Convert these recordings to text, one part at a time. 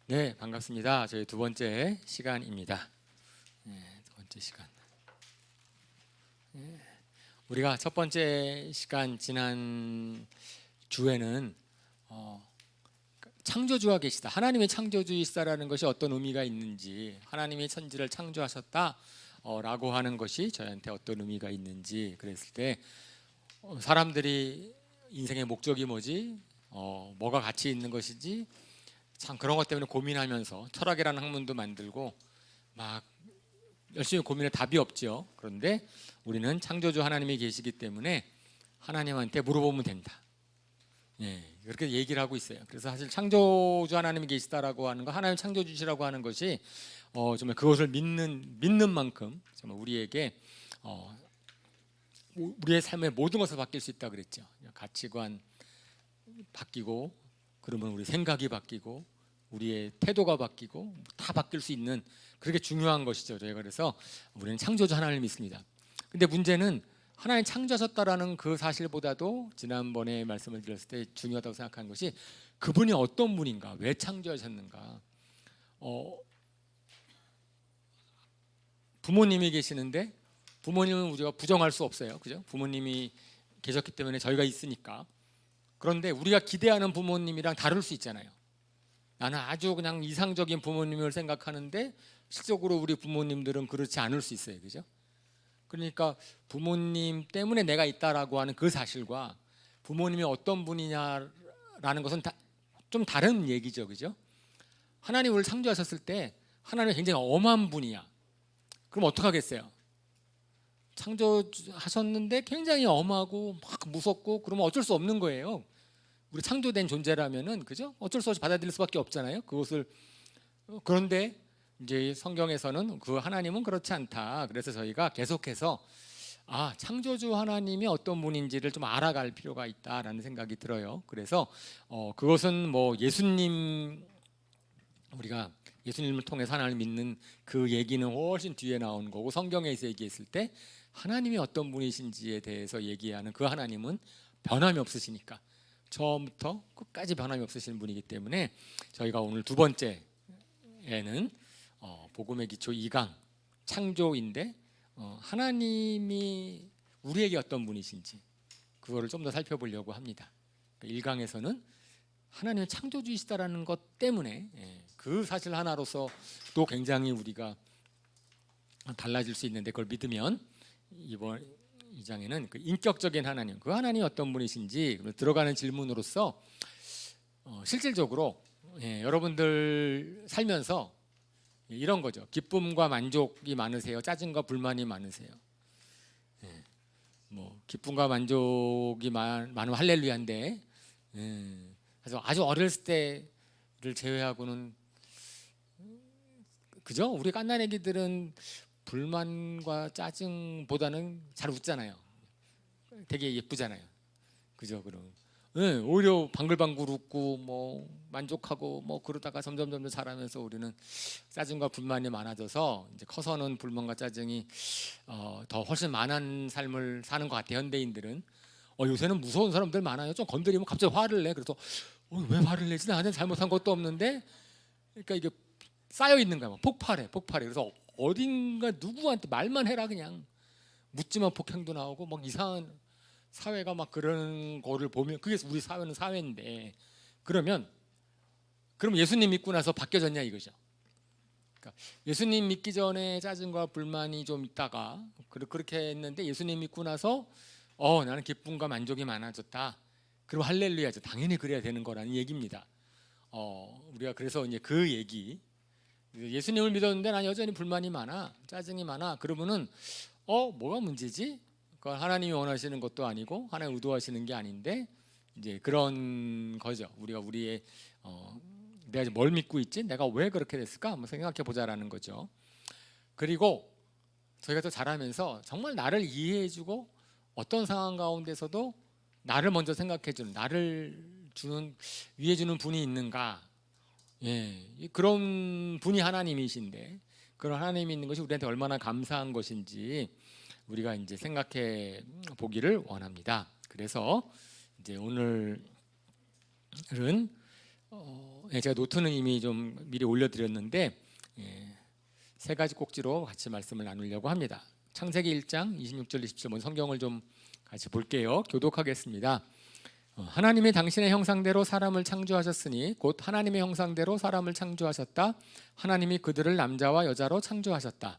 네, 반갑습니다. 저희 두 번째 시간입니다. 두 번째 시간. 우리가 첫 번째 시간 지난 주에는 창조주와 계시다. 하나님의 창조주이시다라는 것이 어떤 의미가 있는지, 하나님이 천지를 창조하셨다라고 하는 것이 저희한테 어떤 의미가 있는지 그랬을 때 사람들이 인생의 목적이 뭐지, 뭐가 가치 있는 것이지, 참 그런 것 때문에 고민하면서 철학이라는 학문도 만들고 막 열심히 고민해 답이 없죠. 그런데 우리는 창조주 하나님이 계시기 때문에 하나님한테 물어보면 된다. 그렇게 얘기를 하고 있어요. 그래서 사실 창조주 하나님이 계시다라고 하는 거, 하나님 창조주시라고 하는 것이 정말 그것을 믿는 만큼 정말 우리에게 우리의 삶의 모든 것을 바뀔 수 있다 그랬죠. 가치관 바뀌고, 그러면 우리 생각이 바뀌고, 우리의 태도가 바뀌고 다 바뀔 수 있는, 그렇게 중요한 것이죠. 저희가 그래서 우리는 창조주 하나님을 믿습니다. 근데 문제는 하나님 창조하셨다라는 그 사실보다도 지난번에 말씀을 드렸을 때 중요하다고 생각하는 것이 그분이 어떤 분인가, 왜 창조하셨는가. 부모님이 계시는데 부모님은 우리가 부정할 수 없어요. 그죠? 부모님이 계셨기 때문에 저희가 있으니까. 그런데 우리가 기대하는 부모님이랑 다를 수 있잖아요. 나는 아주 그냥 이상적인 부모님을 생각하는데 실적으로 우리 부모님들은 그렇지 않을 수 있어요. 그죠? 그러니까 부모님 때문에 내가 있다라고 하는 그 사실과 부모님이 어떤 분이냐라는 것은 좀 다른 얘기죠. 그죠? 하나님 우리를 창조하셨을 때 하나님이 굉장히 엄한 분이야. 그럼 어떡하겠어요? 창조하셨는데 굉장히 엄하고 막 무섭고, 그러면 어쩔 수 없는 거예요. 우리 창조된 존재라면은, 그죠? 어쩔 수 없이 받아들일 수밖에 없잖아요. 그것을. 그런데 이제 성경에서는 그 하나님은 그렇지 않다. 그래서 저희가 계속해서 창조주 하나님이 어떤 분인지를 좀 알아갈 필요가 있다라는 생각이 들어요. 그래서 그것은 뭐 우리가 예수님을 통해서 하나님을 믿는 그 얘기는 훨씬 뒤에 나온 거고, 성경에서 얘기했을 때 하나님이 어떤 분이신지에 대해서 얘기하는 그 하나님은 변함이 없으시니까, 처음부터 끝까지 변함이 없으신 분이기 때문에 저희가 오늘 두 번째에는 복음의 기초 2강 창조인데, 하나님이 우리에게 어떤 분이신지 그거를 좀 더 살펴보려고 합니다. 1강에서는 하나님은 창조주이시다라는 것 때문에 그 사실 하나로서 또 굉장히 우리가 달라질 수 있는데, 그걸 믿으면 이번 2장에는 그 인격적인 하나님, 그 하나님이 어떤 분이신지 들어가는 질문으로서 실질적으로 여러분들 살면서 이런 거죠. 기쁨과 만족이 많으세요? 짜증과 불만이 많으세요? 뭐 기쁨과 만족이 많으면 할렐루야인데, 그래서 아주 어렸을 때를 제외하고는, 그죠? 우리 갓난아기들은 불만과 짜증보다는 잘 웃잖아요. 되게 예쁘잖아요. 그죠? 그럼 오히려 방글방글 웃고 뭐 만족하고 뭐 그러다가 점점 자라면서 우리는 짜증과 불만이 많아져서 이제 커서는 불만과 짜증이 더 훨씬 많은 삶을 사는 것 같아요. 현대인들은. 요새는 무서운 사람들 많아요. 좀 건드리면 갑자기 화를 내. 그래서 왜 화를 내지? 나한테 잘못한 것도 없는데. 그러니까 이게 쌓여 있는 거야. 폭발해. 그래서 어딘가 누구한테 말만 해라 그냥 묻지마 폭행도 나오고 막 이상한 사회가 막 그런 거를 보면, 그게 우리 사회는 사회인데, 그럼 예수님 믿고 나서 바뀌어졌냐 이거죠. 그러니까 예수님 믿기 전에 짜증과 불만이 좀 있다가 그렇게 했는데, 예수님 믿고 나서 나는 기쁨과 만족이 많아졌다. 그럼 할렐루야죠. 당연히 그래야 되는 거라는 얘기입니다. 우리가 그래서 이제 그 얘기, 예수님을 믿었는데 난 여전히 불만이 많아, 짜증이 많아. 그러면은 뭐가 문제지? 그건 하나님이 원하시는 것도 아니고 하나님 의도하시는 게 아닌데, 이제 그런 거죠. 우리가 우리의 내가 뭘 믿고 있지? 내가 왜 그렇게 됐을까? 한번 생각해 보자라는 거죠. 그리고 저희가 또 자라면서 정말 나를 이해해주고 어떤 상황 가운데서도 나를 먼저 생각해주는, 나를 위해주는 분이 있는가? 그런 분이 하나님이신데, 그런 하나님이 있는 것이 우리한테 얼마나 감사한 것인지 우리가 이제 생각해 보기를 원합니다. 그래서 이제 오늘은 제가 노트는 이미 좀 미리 올려드렸는데 세 가지 꼭지로 같이 말씀을 나누려고 합니다. 창세기 1장 26절 27절 성경을 좀 같이 볼게요. 교독하겠습니다. 하나님이 당신의 형상대로 사람을 창조하셨으니 곧 하나님의 형상대로 사람을 창조하셨다. 하나님이 그들을 남자와 여자로 창조하셨다.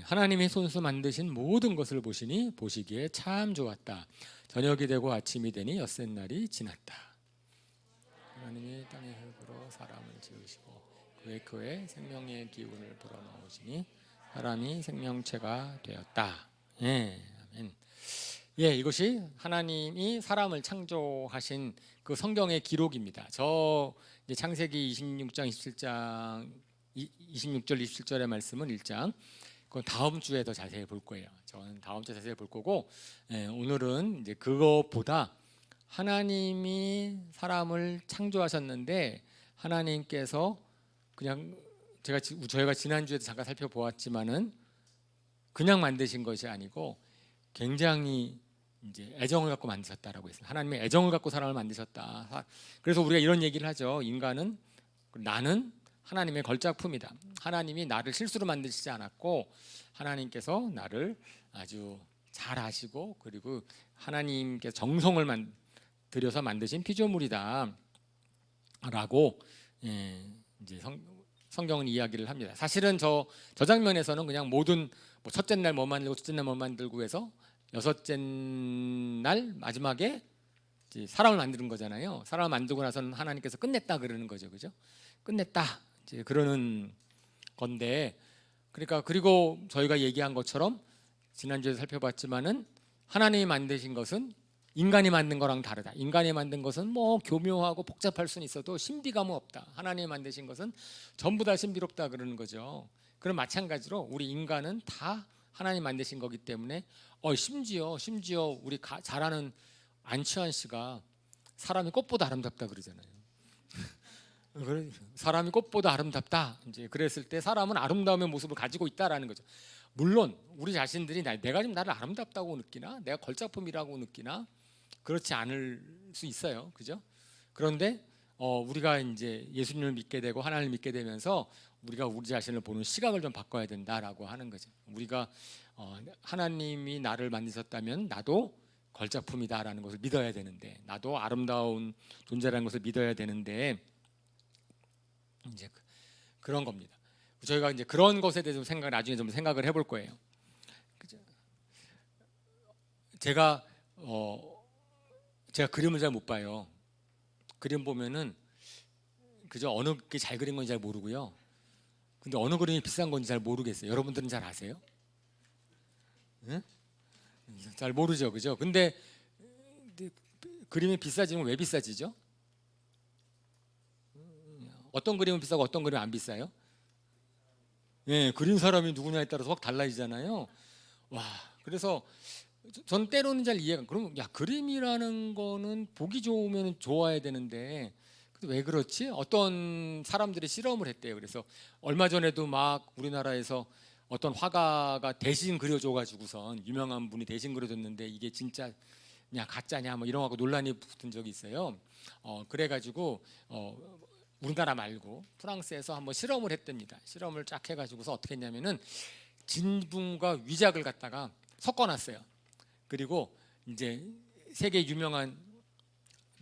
하나님이 손수 만드신 모든 것을 보시니 보시기에 참 좋았다. 저녁이 되고 아침이 되니 엿새 날이 지났다. 하나님이 땅의 흙으로 사람을 지으시고 그의 코에 생명의 기운을 불어넣으시니 사람이 생명체가 되었다. 아멘. 이것이 하나님이 사람을 창조하신 그 성경의 기록입니다. 저 이제 창세기 26장 27장 26절 27절의 말씀은 1장. 그건 다음 주에 더 자세히 볼 거예요. 저는 다음 주에 자세히 볼 거고, 오늘은 이제 그것보다 하나님이 사람을 창조하셨는데 하나님께서 그냥 저희가 지난주에도 잠깐 살펴보았지만은 그냥 만드신 것이 아니고 굉장히 이제 애정을 갖고 만드셨다라고 했습니다. 하나님의 애정을 갖고 사람을 만드셨다. 그래서 우리가 이런 얘기를 하죠. 인간은 나는 하나님의 걸작품이다. 하나님이 나를 실수로 만드시지 않았고 하나님께서 나를 아주 잘 아시고 그리고 하나님께서 정성을 들여서 만드신 피조물이다 라고 이제 성경은 이야기를 합니다. 사실은 저 장면에서는 그냥 모든 첫째 날 뭐 만들고 둘째 날 뭐 만들고 해서 여섯째 날 마지막에 이제 사람을 만드는 거잖아요. 사람을 만들고 나서는 하나님께서 끝냈다 그러는 거죠. 그죠? 끝냈다. 이제 그러는 건데 그러니까 그리고 저희가 얘기한 것처럼 지난주에 살펴봤지만은 하나님이 만드신 것은 인간이 만든 거랑 다르다. 인간이 만든 것은 뭐 교묘하고 복잡할 수는 있어도 신비감은 없다. 하나님이 만드신 것은 전부 다 신비롭다 그러는 거죠. 그럼 마찬가지로 우리 인간은 다 하나님 만드신 거기 때문에 심지어 우리 잘 아는 안치환 씨가 사람이 꽃보다 아름답다 그러잖아요. 사람이 꽃보다 아름답다. 이제 그랬을 때 사람은 아름다움의 모습을 가지고 있다라는 거죠. 물론 우리 자신들이 내가 좀 나를 아름답다고 느끼나, 내가 걸작품이라고 느끼나 그렇지 않을 수 있어요. 그죠? 그런데 우리가 이제 예수님을 믿게 되고 하나님을 믿게 되면서 우리가 우리 자신을 보는 시각을 좀 바꿔야 된다라고 하는 거죠. 우리가 하나님이 나를 만드셨다면 나도 걸작품이다라는 것을 믿어야 되는데, 나도 아름다운 존재라는 것을 믿어야 되는데 이제 그런 겁니다. 저희가 이제 그런 것에 대해서 나중에 좀 생각을 해볼 거예요. 제가 그림을 잘 못 봐요. 그림 보면은 그저 어느 게 잘 그린 건지 잘 모르고요. 근데 어느 그림이 비싼 건지 잘 모르겠어요. 여러분들은 잘 아세요? 네? 잘 모르죠, 그죠? 근데 그림이 비싸지면 왜 비싸지죠? 어떤 그림은 비싸고 어떤 그림은 안 비싸요? 그린 사람이 누구냐에 따라서 확 달라지잖아요. 그래서 전 때로는 잘 이해가. 그럼 그림이라는 거는 보기 좋으면 좋아야 되는데 왜 그렇지? 어떤 사람들이 실험을 했대요. 그래서 얼마 전에도 막 우리나라에서 어떤 화가가 대신 그려줘가지고선 유명한 분이 대신 그려줬는데 이게 진짜냐 가짜냐 뭐 이런 거하고 논란이 붙은 적이 있어요. 그래가지고 우리나라 말고 프랑스에서 한번 실험을 했답니다. 실험을 쫙 해가지고서 어떻게 했냐면은 진품과 위작을 갖다가 섞어놨어요. 그리고 이제 세계 유명한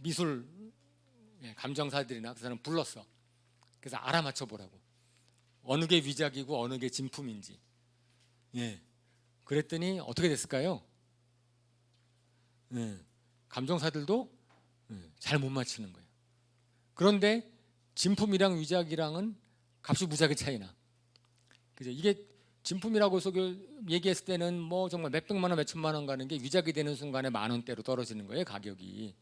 미술 감정사들이나 그 사람 불렀어. 그래서 알아맞혀 보라고. 어느 게 위작이고 어느 게 진품인지. 그랬더니 어떻게 됐을까요? 감정사들도 잘 못 맞히는 거예요. 그런데 진품이랑 위작이랑은 값이 무지하게 차이나. 그죠? 이게 진품이라고 얘기했을 때는 뭐 정말 몇백만 원, 몇천만 원 가는 게 위작이 되는 순간에 만 원대로 떨어지는 거예요, 가격이.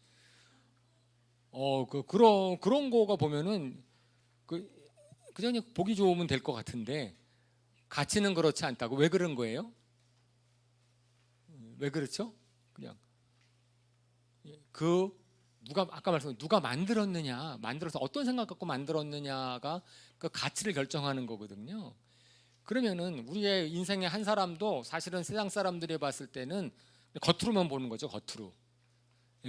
그런 거가 보면은 그냥 보기 좋으면 될 것 같은데 가치는 그렇지 않다고. 왜 그런 거예요? 왜 그렇죠? 그냥 그 누가 아까 말씀 누가 만들었느냐, 만들어서 어떤 생각 갖고 만들었느냐가 그 가치를 결정하는 거거든요. 그러면은 우리의 인생의 한 사람도 사실은 세상 사람들이 봤을 때는 겉으로만 보는 거죠.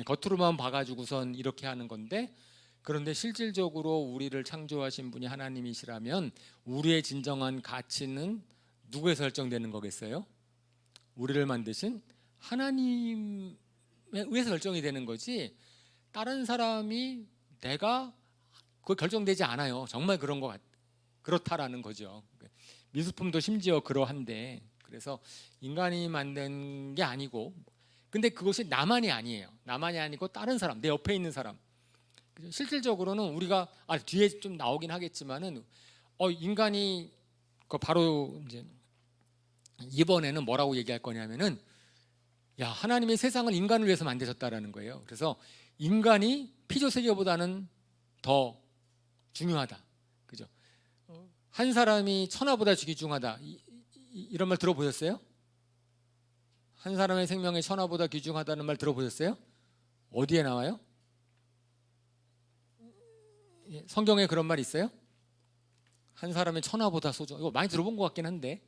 겉으로만 봐가지고선 이렇게 하는 건데, 그런데 실질적으로 우리를 창조하신 분이 하나님이시라면 우리의 진정한 가치는 누구에서 결정되는 거겠어요? 우리를 만드신 하나님에 의해서 결정이 되는 거지, 다른 사람이 내가 그거 결정되지 않아요. 정말 그런 것 그렇다라는 거죠. 미술품도 심지어 그러한데, 그래서 인간이 만든 게 아니고, 근데 그것이 나만이 아니에요. 나만이 아니고 다른 사람, 내 옆에 있는 사람. 실질적으로는 우리가 뒤에 좀 나오긴 하겠지만은 인간이 바로 이제 이번에는 뭐라고 얘기할 거냐면은, 야, 하나님의 세상을 인간을 위해서 만드셨다라는 거예요. 그래서 인간이 피조 세계보다는 더 중요하다. 그죠? 한 사람이 천하보다 귀중하다. 이런 말 들어보셨어요? 한 사람의 생명이 천하보다 귀중하다는 말 들어보셨어요? 어디에 나와요? 성경에 그런 말 있어요? 한 사람의 천하보다 소중. 이거 많이 들어본 것 같긴 한데,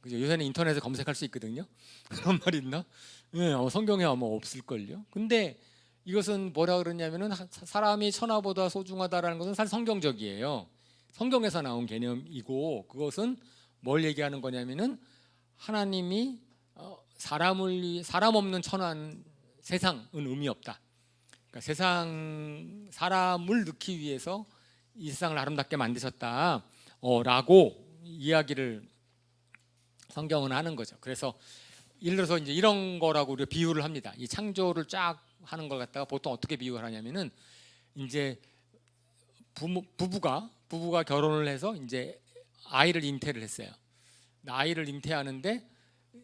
그죠? 요새는 인터넷에 검색할 수 있거든요. 그런 말 있나? 네, 성경에 아마 없을걸요. 근데 이것은 뭐라 그러냐면은, 사람이 천하보다 소중하다라는 것은 사실 성경적이에요. 성경에서 나온 개념이고, 그것은 뭘 얘기하는 거냐면은, 하나님이 사람 없는 천한 세상은 의미 없다. 그러니까 사람을 넣기 위해서 이 세상을 아름답게 만드셨다라고 이야기를 성경은 하는 거죠. 그래서 예를 들어서 이제 이런 거라고 우리가 비유를 합니다. 이 창조를 쫙 하는 걸 갖다가 보통 어떻게 비유를 하냐면은, 이제 부부가 결혼을 해서 이제 아이를 잉태를 했어요. 아이를 잉태하는데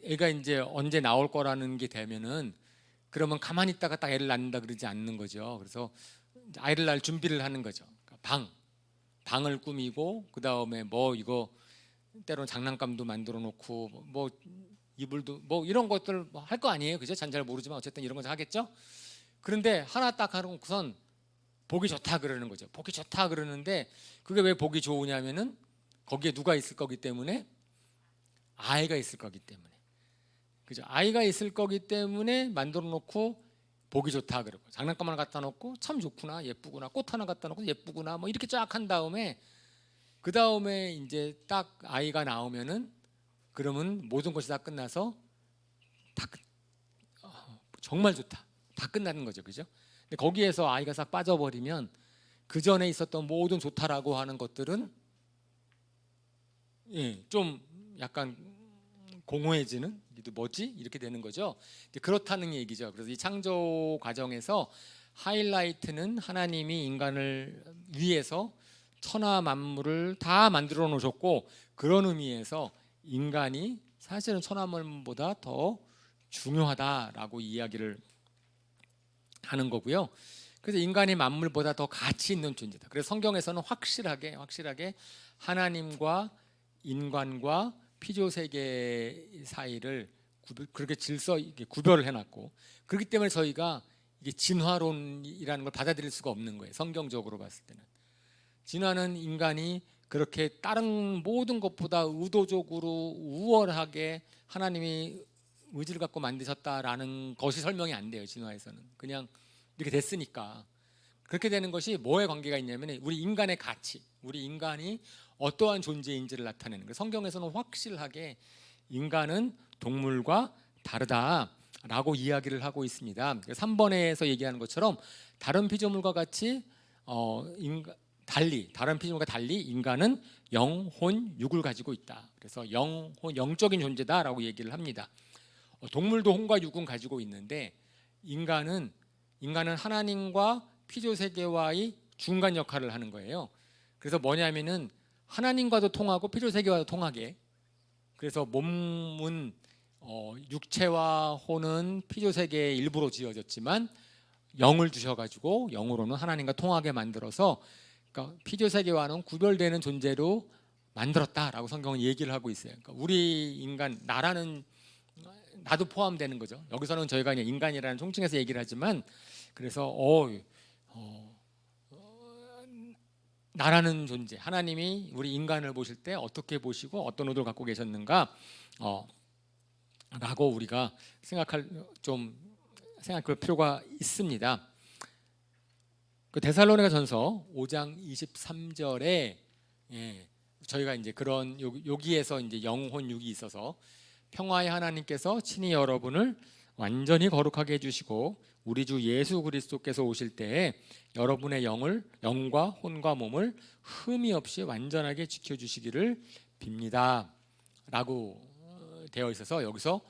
애가 이제 언제 나올 거라는 게 되면은, 그러면 가만히 있다가 딱 애를 낳는다 그러지 않는 거죠. 그래서 아이를 낳을 준비를 하는 거죠. 방을 꾸미고, 그 다음에 뭐 이거 때로는 장난감도 만들어 놓고, 뭐 이불도 뭐 이런 것들 할 거 아니에요, 그죠? 잘 모르지만 어쨌든 이런 거 하겠죠. 그런데 하나 딱 하고선 보기 좋다 그러는 거죠. 보기 좋다 그러는데, 그게 왜 보기 좋으냐면은 거기에 누가 있을 거기 때문에, 아이가 있을 거기 때문에, 그죠? 아이가 있을 거기 때문에 만들어 놓고 보기 좋다 그러고, 장난감 하나 갖다 놓고 참 좋구나, 예쁘구나, 꽃 하나 갖다 놓고 예쁘구나, 뭐 이렇게 쫙 한 다음에, 그 다음에 이제 딱 아이가 나오면은, 그러면 모든 것이 다 끝나서 정말 좋다, 다 끝나는 거죠, 그죠? 근데 거기에서 아이가 싹 빠져버리면 그 전에 있었던 모든 좋다라고 하는 것들은 좀 약간 공허해지는, 뭐지? 이렇게 되는 거죠. 그렇다는 얘기죠. 그래서 이 창조 과정에서 하이라이트는 하나님이 인간을 위해서 천하 만물을 다 만들어 놓으셨고, 그런 의미에서 인간이 사실은 천하 만물보다 더 중요하다라고 이야기를 하는 거고요. 그래서 인간이 만물보다 더 가치 있는 존재다. 그래서 성경에서는 확실하게 하나님과 인간과 피조 세계 사이를 그렇게 구별을 해놨고, 그렇기 때문에 저희가 이게 진화론이라는 걸 받아들일 수가 없는 거예요. 성경적으로 봤을 때는 진화는 인간이 그렇게 다른 모든 것보다 의도적으로 우월하게 하나님이 의지를 갖고 만드셨다라는 것이 설명이 안 돼요. 진화에서는 그냥 이렇게 됐으니까. 그렇게 되는 것이 뭐에 관계가 있냐면, 우리 인간의 가치, 우리 인간이 어떠한 존재인지를 나타내는 거예요. 성경에서는 확실하게 인간은 동물과 다르다라고 이야기를 하고 있습니다. 3번에서 얘기하는 것처럼 다른 피조물과 같이 다른 피조물과 달리 인간은 영혼, 육을 가지고 있다. 그래서 영적인 존재다라고 얘기를 합니다. 동물도 혼과 육은 가지고 있는데, 인간은 하나님과 피조 세계와의 중간 역할을 하는 거예요. 그래서 뭐냐면은 하나님과도 통하고 피조 세계와도 통하게. 그래서 몸은 육체와 혼은 피조 세계의 일부로 지어졌지만 영을 주셔가지고 영으로는 하나님과 통하게 만들어서, 그러니까 피조 세계와는 구별되는 존재로 만들었다라고 성경은 얘기를 하고 있어요. 그러니까 우리 인간, 나도 포함되는 거죠. 여기서는 저희가 그냥 인간이라는 총칭해서 얘기를 하지만, 그래서 나라는 존재, 하나님이 우리 인간을 보실 때 어떻게 보시고 어떤 의도를 갖고 계셨는가 라고 우리가 생각할 필요가 있습니다. 그 데살로니가전서 5장 23절에 저희가 이제 그런 여기에서 이제 영혼 육이 있어서 평화의 하나님께서 친히 여러분을 완전히 거룩하게 해주시고 우리 주 예수 그리스도께서 오실 때에 여러분의 영과 혼과 몸을 흠이 없이 완전하게 지켜주시기를 빕니다 라고 되어 있어서 여기서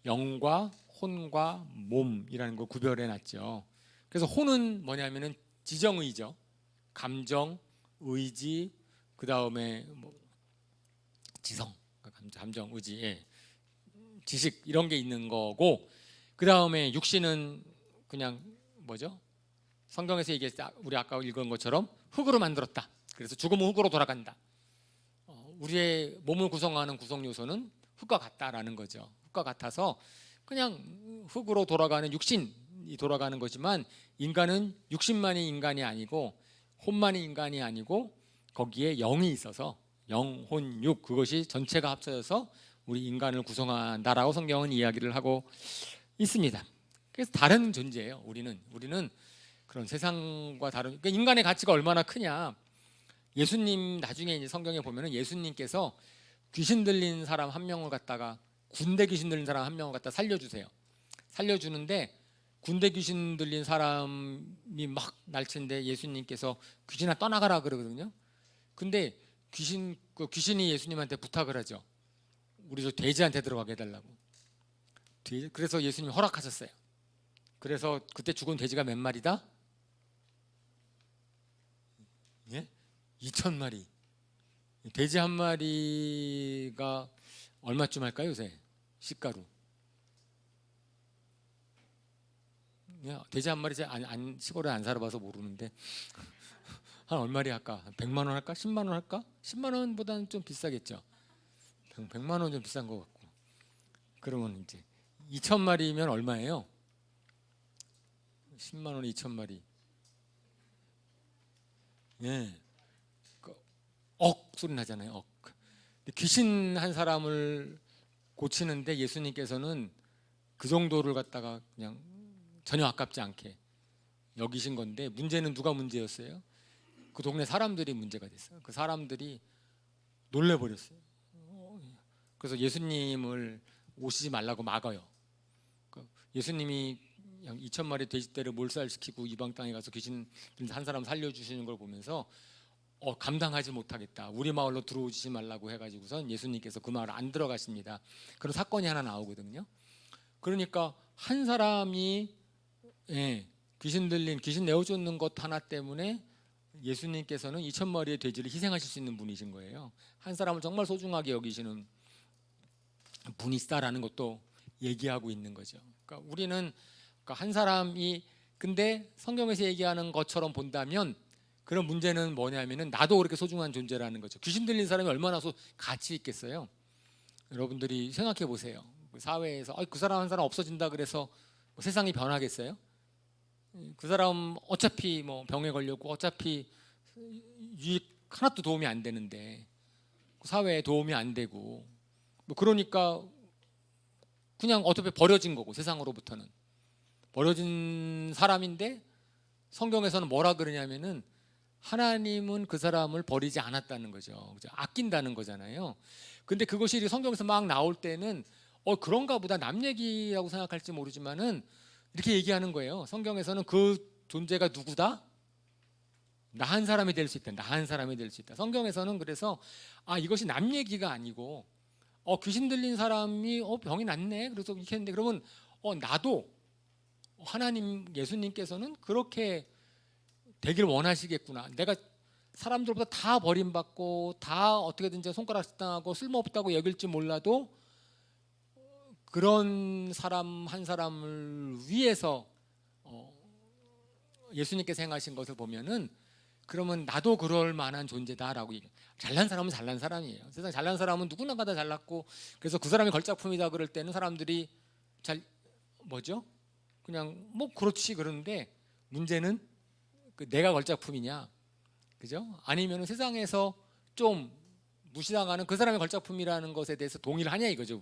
영과 혼과 몸이라는 걸 구별해 놨죠. 그래서 혼은 뭐냐면은 지정의죠. 감정, 의지, 그 다음에 지성, 감정, 의지, 지식 이런 게 있는 거고, 그 다음에 육신은 그냥 뭐죠? 성경에서 얘기했을 때 우리 아까 읽은 것처럼 흙으로 만들었다. 그래서 죽으면 흙으로 돌아간다. 우리의 몸을 구성하는 구성 요소는 흙과 같다라는 거죠. 흙과 같아서 그냥 흙으로 돌아가는 육신이 돌아가는 거지만 인간은 육신만이 인간이 아니고 혼만이 인간이 아니고 거기에 영이 있어서 영, 혼, 육 그것이 전체가 합쳐져서 우리 인간을 구성한다라고 성경은 이야기를 하고 있습니다. 그래서 다른 존재예요. 우리는 그런 세상과 다른 그러니까 인간의 가치가 얼마나 크냐. 예수님 나중에 이제 성경에 보면은 예수님께서 귀신 들린 사람 한 명을 갖다가 군대 귀신 들린 사람 한 명을 갖다 살려주세요. 살려주는데 군대 귀신 들린 사람이 막 날치는데 예수님께서 귀신아 떠나가라 그러거든요. 근데 귀신이 예수님한테 부탁을 하죠. 우리 저 돼지한테 들어가게 해달라고. 그래서 예수님이 허락하셨어요. 그래서 그때 죽은 돼지가 몇 마리다? 2,000마리. 돼지 한 마리가 얼마쯤 할까요 요새? 시가로. 돼지 한 마리 시골에 안 살아봐서 모르는데 한 얼마리 할까? 100만 원 할까? 10만 원 할까? 10만 원보다는 좀 비싸겠죠. 100만 원 좀 비싼 것 같고. 그러면 이제 2,000마리면 얼마예요? 10만 원에 2,000마리. 억 소리 나잖아요. 억. 귀신 한 사람을 고치는데 예수님께서는 그 정도를 갖다가 그냥 전혀 아깝지 않게 여기신 건데 문제는 누가 문제였어요? 그 동네 사람들이 문제가 됐어요. 그 사람들이 놀래버렸어요. 그래서 예수님을 오시지 말라고 막아요. 예수님이 2,000마리 돼지떼를 몰살시키고 이방 땅에 가서 귀신 한 사람 살려주시는 걸 보면서 감당하지 못하겠다. 우리 마을로 들어오지 말라고 해가지고선 예수님께서 그 마을 안 들어가십니다. 그런 사건이 하나 나오거든요. 그러니까 한 사람이 귀신 내어쫓는 것 하나 때문에 예수님께서는 2,000마리의 돼지를 희생하실 수 있는 분이신 거예요. 한 사람을 정말 소중하게 여기시는 분이시다라는 것도 얘기하고 있는 거죠. 그러니까 우리는 한 사람이 근데 성경에서 얘기하는 것처럼 본다면 그런 문제는 뭐냐면은 나도 그렇게 소중한 존재라는 거죠. 귀신 들린 사람이 얼마나 가치 있겠어요. 여러분들이 생각해 보세요. 사회에서 그 사람 한 사람 없어진다 그래서 세상이 변하겠어요? 그 사람 어차피 병에 걸렸고 어차피 유익 하나도 도움이 안 되는데 사회에 도움이 안 되고 그러니까 그냥 어차피 버려진 거고 세상으로부터는 버려진 사람인데 성경에서는 뭐라 그러냐면은 하나님은 그 사람을 버리지 않았다는 거죠. 아낀다는 거잖아요. 근데 그것이 성경에서 막 나올 때는 그런가 보다 남 얘기라고 생각할지 모르지만은 이렇게 얘기하는 거예요. 성경에서는 그 존재가 누구다? 나한 사람이 될 수 있다. 나한 사람이 될 수 있다. 성경에서는 그래서 이것이 남 얘기가 아니고 귀신 들린 사람이 병이 낫네. 그래서 이렇게 했는데 그러면 나도 하나님 예수님께서는 그렇게 되길 원하시겠구나. 내가 사람들보다 다 버림받고 다 어떻게든지 손가락 당하고 쓸모없다고 여길지 몰라도 그런 사람 한 사람을 위해서 예수님께서 행하신 것을 보면은 그러면 나도 그럴 만한 존재다라고 얘기해요. 잘난 사람은 잘난 사람이에요. 세상 잘난 사람은 누구나 다 잘났고 그래서 그 사람이 걸작품이다 그럴 때는 사람들이 그냥 그렇지 그러는데 문제는 그 내가 걸작품이냐, 그죠? 아니면 세상에서 좀 무시당하는 그 사람의 걸작품이라는 것에 대해서 동의를 하냐 이거죠.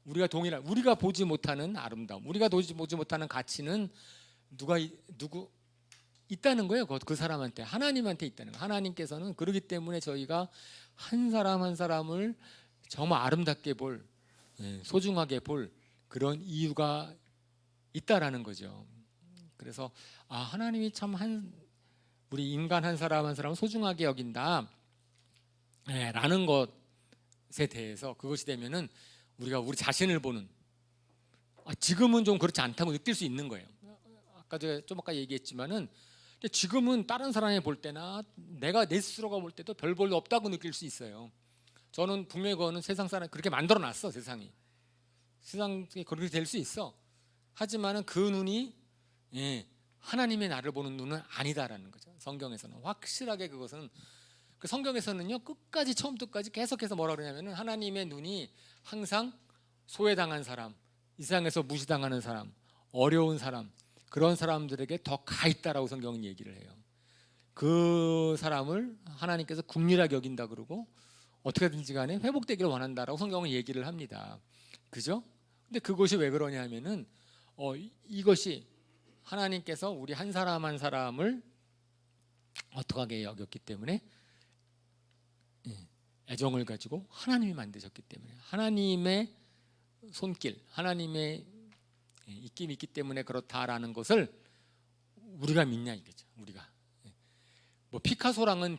우리가 보지 못하는 아름다움, 우리가 보지 못하는 가치는 누구 있다는 거예요. 그 사람한테, 하나님한테 있다는 거예요. 하나님께서는 그러기 때문에 저희가 한 사람 한 사람을 정말 아름답게 볼, 소중하게 볼 그런 이유가 있다라는 거죠. 그래서 하나님이 참 우리 인간 한 사람 한 사람을 소중하게 여긴다 라는 것에 대해서, 그것이 되면은 우리가 우리 자신을 보는, 지금은 좀 그렇지 않다고 느낄 수 있는 거예요. 좀 아까 얘기했지만은 지금은 다른 사람이 볼 때나 내가 내 스스로가 볼 때도 별 볼 없다고 느낄 수 있어요. 저는 분명히 그거는 세상 사람 그렇게 만들어 놨어. 세상이 그렇게 될 수 있어. 하지만은 그 눈이 하나님의 나를 보는 눈은 아니다라는 거죠. 성경에서는 확실하게 그것은, 그 성경에서는요 끝까지 처음부터 끝까지 계속해서 뭐라 그러냐면은 하나님의 눈이 항상 소외당한 사람, 이 세상에서 무시당하는 사람, 어려운 사람, 그런 사람들에게 더 가 있다라고 성경은 얘기를 해요. 그 사람을 하나님께서 긍휼하게 여긴다 그러고 어떻게든지 간에 회복되기를 원한다라고 성경은 얘기를 합니다. 그죠? 근데 그것이 왜 그러냐면은 이것이 하나님께서 우리 한 사람 한 사람을 어떡하게 여겼기 때문에, 애정을 가지고 하나님이 만드셨기 때문에, 하나님의 손길, 하나님의 입김이 있기 때문에 그렇다라는 것을 우리가 믿냐 이거죠. 우리가 뭐 피카소랑은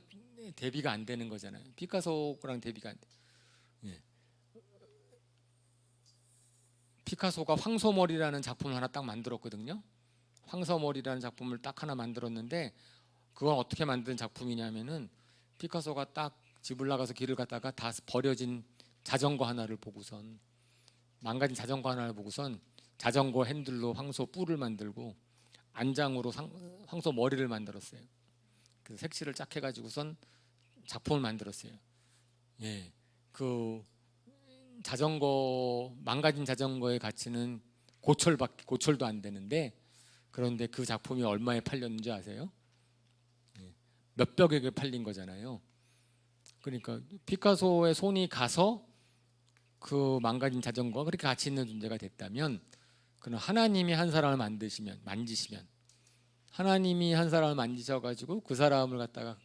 대비가 안 되는 거잖아요. 피카소랑 대비가 안 돼. 피카소가 황소머리라는 작품을 하나 딱 만들었거든요. 황소머리라는 작품을 딱 하나 만들었는데, 그건 어떻게 만든 작품이냐면은 피카소가 딱 집을 나가서 길을 가다가 다 버려진 자전거 하나를 보고선, 망가진 자전거 하나를 보고선 자전거 핸들로 황소 뿔을 만들고 안장으로 황소 머리를 만들었어요. 그 색칠을 쫙 해가지고선 작품을 만들었어요. 그 망가진 자전거의 가치는 고철도 안 되는데, 그런데 그 작품이 얼마에 팔렸는지 아세요? 몇백억에 팔린 거잖아요. 그러니까 피카소의 손이 가서 그 망가진 자전거가 그렇게 가치 있는 존재가 됐다면, 그는 하나님이 한 사람을 만지시면, 하나님이 한 사람을 만지셔가지고 그 사람을 갖다가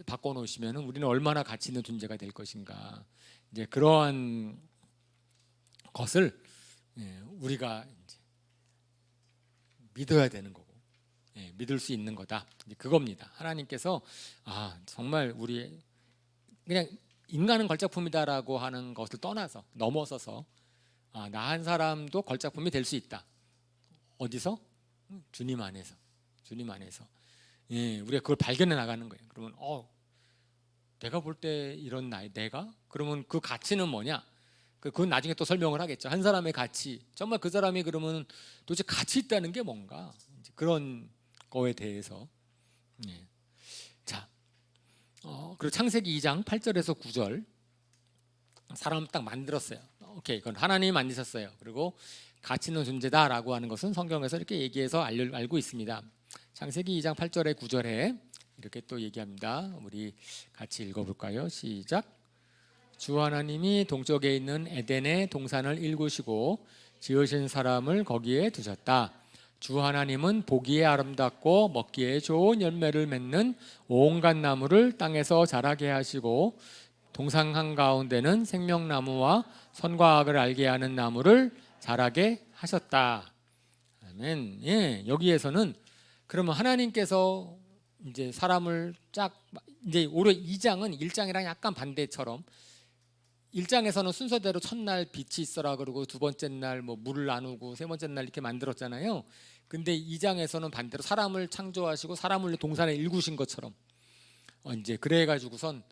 바꿔놓으시면 우리는 얼마나 가치 있는 존재가 될 것인가. 이제 그러한 것을 우리가 이제 믿어야 되는 거고, 믿을 수 있는 거다. 이제 그겁니다. 하나님께서 정말 우리 그냥 인간은 걸작품이다라고 하는 것을 넘어서서 나 한 사람도 걸작품이 될 수 있다. 어디서? 주님 안에서. 우리가 그걸 발견해 나가는 거예요. 그러면 내가 볼 때 이런 내가? 그러면 그 가치는 뭐냐? 그건 나중에 또 설명을 하겠죠. 한 사람의 가치, 정말 그 사람이 그러면 도대체 가치 있다는 게 뭔가, 그런 거에 대해서. 자, 그리고 창세기 2장 8절에서 9절, 사람을 딱 만들었어요. 오케이, 그건 하나님이 만드셨어요. 그리고 가치 있는 존재다라고 하는 것은 성경에서 이렇게 얘기해서 알고 있습니다. 창세기 2장 8절에 9절에 이렇게 또 얘기합니다. 우리 같이 읽어볼까요? 시작. 주 하나님이 동쪽에 있는 에덴의 동산을 일구시고 지으신 사람을 거기에 두셨다. 주 하나님은 보기에 아름답고 먹기에 좋은 열매를 맺는 온갖 나무를 땅에서 자라게 하시고 동산 한가운데는 생명나무와 선과 악을 알게 하는 나무를 자라게 하셨다. 아멘. 여기에서는 그러면 하나님께서 이제 사람을 이제 오히려 2장은 1장이랑 약간 반대처럼, 1장에서는 순서대로 첫날 빛이 있어라 그러고 두 번째 날 뭐 물을 나누고 세 번째 날 이렇게 만들었잖아요. 근데 2장에서는 반대로 사람을 창조하시고 사람을 동산에 일구신 것처럼 이제 그래 가지고선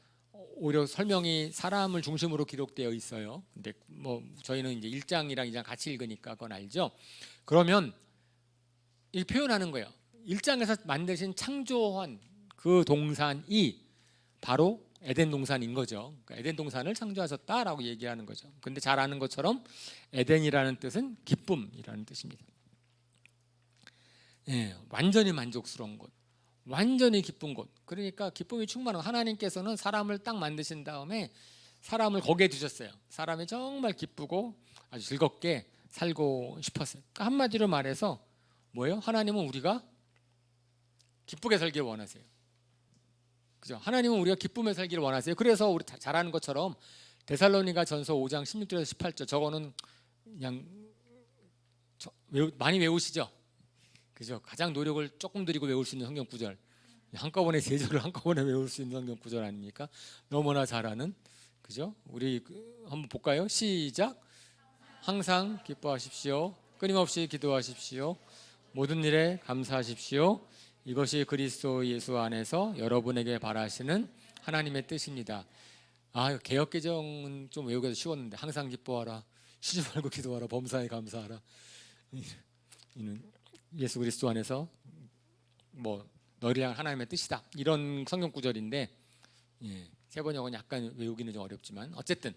오히려 설명이 사람을 중심으로 기록되어 있어요. 근데 뭐 저희는 이제 1장이랑 2장 같이 읽으니까 그건 알죠. 그러면 이 표현하는 거예요. 1장에서 만드신 창조한 그 동산이 바로 에덴 동산인 거죠. 그러니까 에덴 동산을 창조하셨다라고 얘기하는 거죠. 근데 잘 아는 것처럼 에덴이라는 뜻은 기쁨이라는 뜻입니다. 완전히 만족스러운 곳, 완전히 기쁜 곳. 그러니까 기쁨이 충만한 하나님께서는 사람을 딱 만드신 다음에 사람을 거기에 두셨어요. 사람이 정말 기쁘고 아주 즐겁게 살고 싶었어요. 그러니까 한마디로 말해서 뭐예요? 하나님은 우리가 기쁘게 살길 원하세요. 그죠? 하나님은 우리가 기쁨에 살기를 원하세요. 그래서 우리 잘 아는 것처럼 데살로니가 전서 5장 16절에서 18절, 저거는 그냥 많이 외우시죠? 그죠? 가장 노력을 조금 들이고 외울 수 있는 성경 구절, 한꺼번에 세 절을 한꺼번에 외울 수 있는 성경 구절 아닙니까? 너무나 잘 아는. 그죠? 우리 한번 볼까요? 시작. 항상 기뻐하십시오. 끊임없이 기도하십시오. 모든 일에 감사하십시오. 이것이 그리스도 예수 안에서 여러분에게 바라시는 하나님의 뜻입니다. 개역개정은 좀 외우기도 쉬웠는데, 항상 기뻐하라, 쉬지 말고 기도하라, 범사에 감사하라. 이는 예수 그리스도 안에서 뭐 너를 향한 하나님의 뜻이다, 이런 성경 구절인데, 세 번역은 약간 외우기는 좀 어렵지만 어쨌든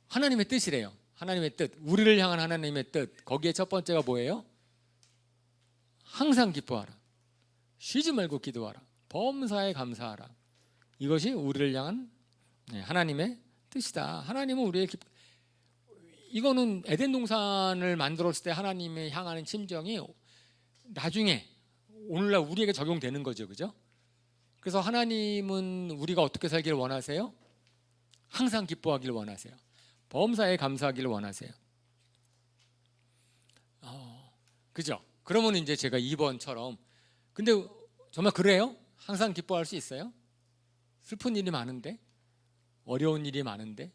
하나님의 뜻이래요. 하나님의 뜻, 우리를 향한 하나님의 뜻. 거기에 첫 번째가 뭐예요? 항상 기뻐하라, 쉬지 말고 기도하라, 범사에 감사하라. 이것이 우리를 향한 하나님의 뜻이다. 하나님은 우리의 이거는 에덴 동산을 만들었을 때 하나님의 향하는 심정이 나중에 오늘날 우리에게 적용되는 거죠. 그죠? 그래서 하나님은 우리가 어떻게 살기를 원하세요? 항상 기뻐하기를 원하세요. 범사에 감사하기를 원하세요. 그죠? 그러면 이제 제가 2번처럼, 근데 정말 그래요? 항상 기뻐할 수 있어요? 슬픈 일이 많은데, 어려운 일이 많은데,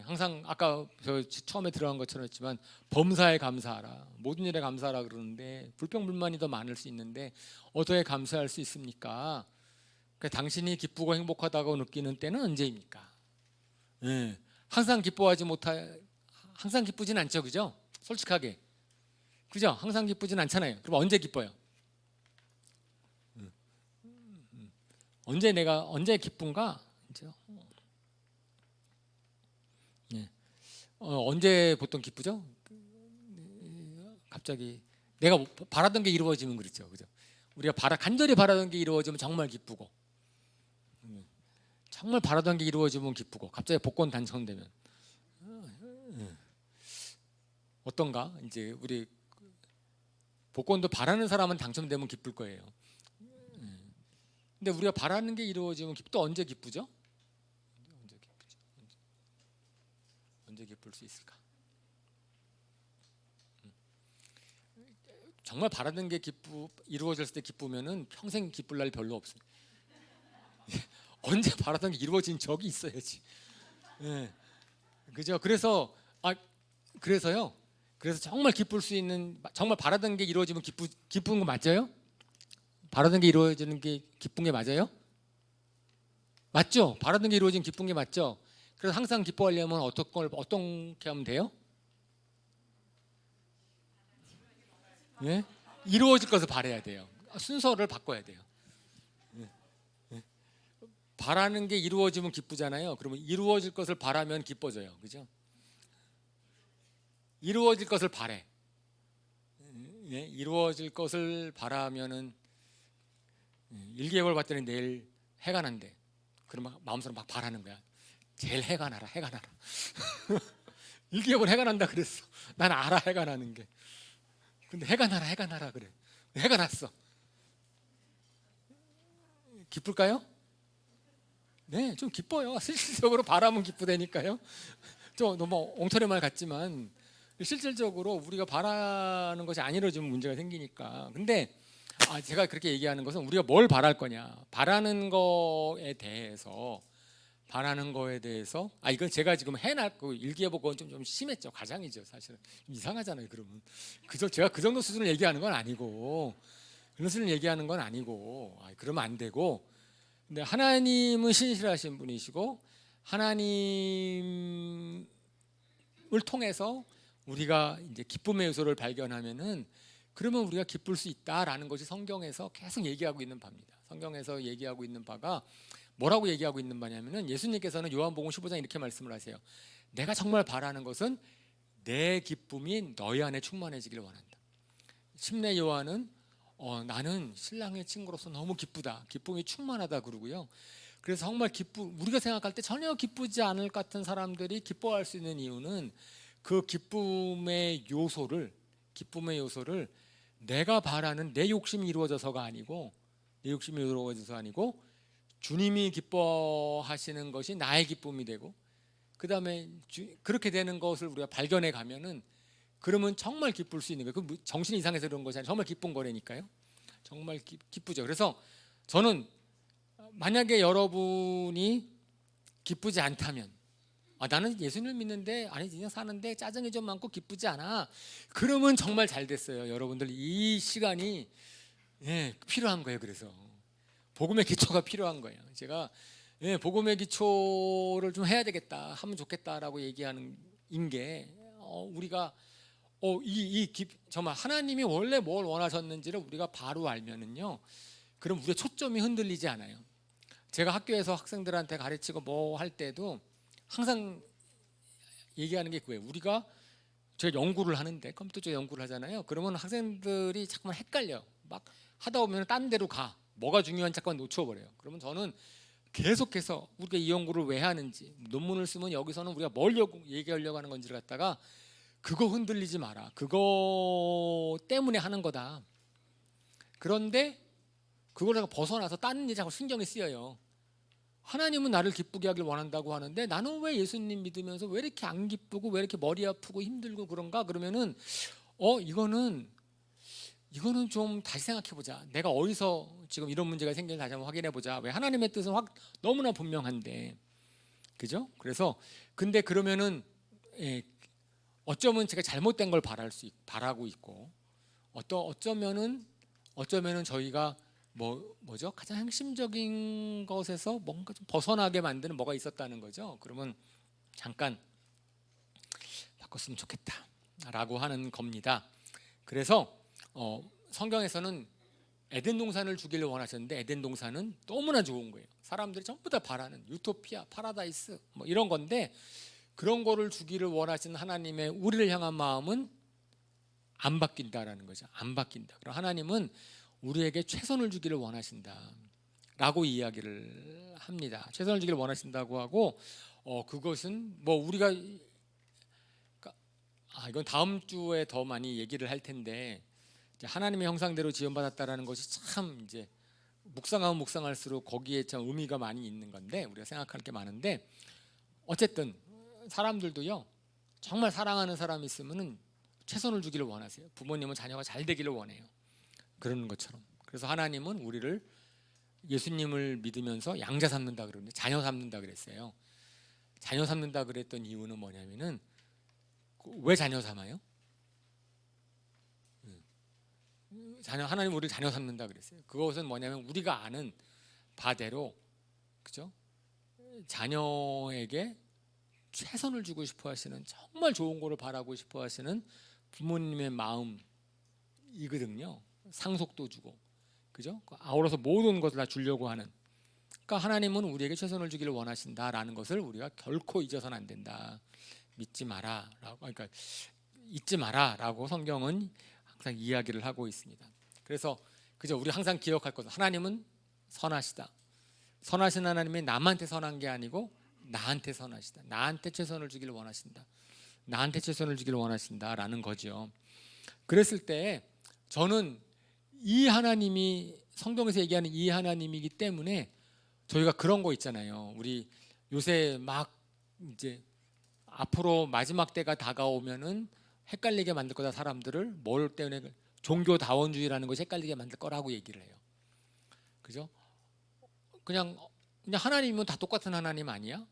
항상 아까 저 처음에 들어간 것처럼 했지만 범사에 감사하라, 모든 일에 감사하라 그러는데 불평불만이 더 많을 수 있는데 어떻게 감사할 수 있습니까? 그러니까 당신이 기쁘고 행복하다고 느끼는 때는 언제입니까? 항상 항상 기쁘진 않죠, 그죠? 솔직하게, 그죠? 항상 기쁘진 않잖아요. 그럼 언제 기뻐요? 언제 기쁜가? 언제 보통 기쁘죠? 갑자기 내가 바라던 게 이루어지면 그렇죠, 그죠? 우리가 간절히 바라던 게 이루어지면 정말 기쁘고, 정말 바라던 게 이루어지면 기쁘고, 갑자기 복권 당첨되면 어떤가? 이제 우리 복권도 바라는 사람은 당첨되면 기쁠 거예요. 근데 우리가 바라는 게 이루어지면 또 언제 기쁘죠? 언제 기쁠 수 있을까? 정말 바라는 게 이루어졌을 때 기쁘면은 평생 기쁠 날 별로 없어요. 언제 바라던 게 이루어진 적이 있어야지. 그죠? 그래서요. 그래서 정말 기쁠 수 있는, 정말 바라던 게 이루어지면 기쁜 거 맞아요? 바라던 게 이루어지는 게 기쁜 게 맞아요? 맞죠? 바라던 게 이루어지면 기쁜 게 맞죠? 그래서 항상 기뻐하려면 어떻게 하면 돼요? 이루어질 것을 바라야 돼요. 순서를 바꿔야 돼요. 바라는 게 이루어지면 기쁘잖아요. 그러면 이루어질 것을 바라면 기뻐져요. 그죠? 이루어질 것을 바래. 이루어질 것을 바라면은 1개월 봤더니 내일 해가 난대. 그러면 마음속으로 막 바라는 거야. 제일 해가 나라, 해가 나라. 1개월 해가 난다 그랬어. 난 알아, 해가 나는 게. 근데 해가 나라, 해가 나라 그래. 해가 났어. 기쁠까요? 네, 좀 기뻐요. 실질적으로 바라면 기쁘다니까요. 좀 너무 엉터리 말 같지만 실질적으로 우리가 바라는 것이 안 이루어지면 문제가 생기니까. 근데 제가 그렇게 얘기하는 것은 우리가 뭘 바랄 거냐, 바라는 거에 대해서 이건 제가 지금 해놨고 일기예보건 좀 심했죠. 과장이죠. 사실은 이상하잖아요. 그러면 제가 그 정도 수준을 얘기하는 건 아니고, 그런 수준을 얘기하는 건 아니고, 그러면 안 되고. 근데 하나님은 신실하신 분이시고 하나님을 통해서 우리가 이제 기쁨의 요소를 발견하면은, 그러면 우리가 기쁠 수 있다라는 것이 성경에서 계속 얘기하고 있는 바입니다. 성경에서 얘기하고 있는 바가 뭐라고 얘기하고 있는 바냐면은, 예수님께서는 요한복음 15장 이렇게 말씀을 하세요. 내가 정말 바라는 것은 내 기쁨이 너희 안에 충만해지길 원한다. 심내 요한은 나는 신랑의 친구로서 너무 기쁘다, 기쁨이 충만하다 그러고요. 그래서 정말 우리가 생각할 때 전혀 기쁘지 않을 것 같은 사람들이 기뻐할 수 있는 이유는 그 기쁨의 요소를 내가 바라는 내 욕심이 이루어져서가 아니고 주님이 기뻐하시는 것이 나의 기쁨이 되고, 그 다음에 그렇게 되는 것을 우리가 발견해 가면은 그러면 정말 기쁠 수 있는 거예요. 그 정신이 이상해서 그런 것이 아니라 정말 기쁜 거라니까요. 정말 기쁘죠. 그래서 저는 만약에 여러분이 기쁘지 않다면, 나는 예수님을 믿는데 아니 그냥 사는데 짜증이 좀 많고 기쁘지 않아, 그러면 정말 잘 됐어요. 여러분들 이 시간이 필요한 거예요. 그래서 복음의 기초가 필요한 거예요. 제가 복음의 기초를 좀 해야 되겠다, 하면 좋겠다라고 얘기하는 게 우리가 정말 하나님이 원래 뭘 원하셨는지를 우리가 바로 알면은요, 그럼 우리의 초점이 흔들리지 않아요. 제가 학교에서 학생들한테 가르치고 뭐 할 때도 항상 얘기하는 게 그거예요. 제가 연구를 하는데 컴퓨터 연구를 하잖아요. 그러면 학생들이 자꾸만 헷갈려. 막 하다 보면 딴 데로 가. 뭐가 중요한지 잠깐 놓쳐버려요. 그러면 저는 계속해서 우리가 이 연구를 왜 하는지, 논문을 쓰면 여기서는 우리가 뭘 얘기하려고 하는 건지를 갖다가 그거 흔들리지 마라, 그거 때문에 하는 거다. 그런데 그걸 벗어나서 다른 일 자꾸 신경이 쓰여요. 하나님은 나를 기쁘게 하길 원한다고 하는데 나는 왜 예수님 믿으면서 왜 이렇게 안 기쁘고 왜 이렇게 머리 아프고 힘들고 그런가? 그러면은 이거는 좀 다시 생각해보자. 내가 어디서 지금 이런 문제가 생기는지 다시 한번 확인해보자. 왜 하나님의 뜻은 너무나 분명한데, 그죠? 그래서 근데 그러면은 어쩌면 제가 잘못된 걸 바라고 있고, 어쩌면은 저희가 뭐죠? 가장 핵심적인 것에서 뭔가 좀 벗어나게 만드는 뭐가 있었다는 거죠. 그러면 잠깐 바꿨으면 좋겠다라고 하는 겁니다. 그래서 성경에서는 에덴 동산을 주기를 원하셨는데 에덴 동산은 너무나 좋은 거예요. 사람들이 전부 다 바라는 유토피아, 파라다이스 뭐 이런 건데, 그런 거를 주기를 원하시는 하나님의 우리를 향한 마음은 안 바뀐다라는 거죠. 안 바뀐다. 그럼 하나님은 우리에게 최선을 주기를 원하신다라고 이야기를 합니다. 최선을 주기를 원하신다고 하고, 그것은 뭐 우리가 이건 다음 주에 더 많이 얘기를 할 텐데, 이제 하나님의 형상대로 지음받았다라는 것이 참 이제 묵상하면 묵상할수록 거기에 참 의미가 많이 있는 건데, 우리가 생각할 게 많은데, 어쨌든 사람들도요, 정말 사랑하는 사람이 있으면은 최선을 주기를 원하세요. 부모님은 자녀가 잘 되기를 원해요. 그러는 것처럼. 그래서 하나님은 우리를 예수님을 믿으면서 양자 삼는다 그러는데 자녀 삼는다 그랬어요. 자녀 삼는다 그랬던 이유는 뭐냐면은, 왜 자녀 삼아요? 하나님 우리를 자녀 삼는다 그랬어요. 그것은 뭐냐면 우리가 아는 바대로, 그죠? 자녀에게 최선을 주고 싶어 하시는, 정말 좋은 거를 바라고 싶어 하시는 부모님의 마음이거든요. 상속도 주고, 그죠? 아울러서 모든 것을 다 주려고 하는. 그러니까 하나님은 우리에게 최선을 주기를 원하신다라는 것을 우리가 결코 잊어서는 안 된다. 믿지 마라라고, 그러니까 잊지 마라라고 성경은 항상 이야기를 하고 있습니다. 그래서 그죠? 우리 항상 기억할 것은 하나님은 선하시다. 선하신 하나님이 남한테 선한 게 아니고 나한테 선하시다. 나한테 최선을 주기를 원하신다. 나한테 최선을 주기를 원하신다라는 거죠. 그랬을 때 저는 이 하나님이, 성경에서 얘기하는 이 하나님이기 때문에 저희가 그런 거 있잖아요. 우리 요새 막 이제 앞으로 마지막 때가 다가오면은 헷갈리게 만들 거다. 사람들을 뭘 때문에? 종교다원주의라는 것이 헷갈리게 만들 거라고 얘기를 해요. 그죠? 그냥 하나님은 다 똑같은 하나님 아니야?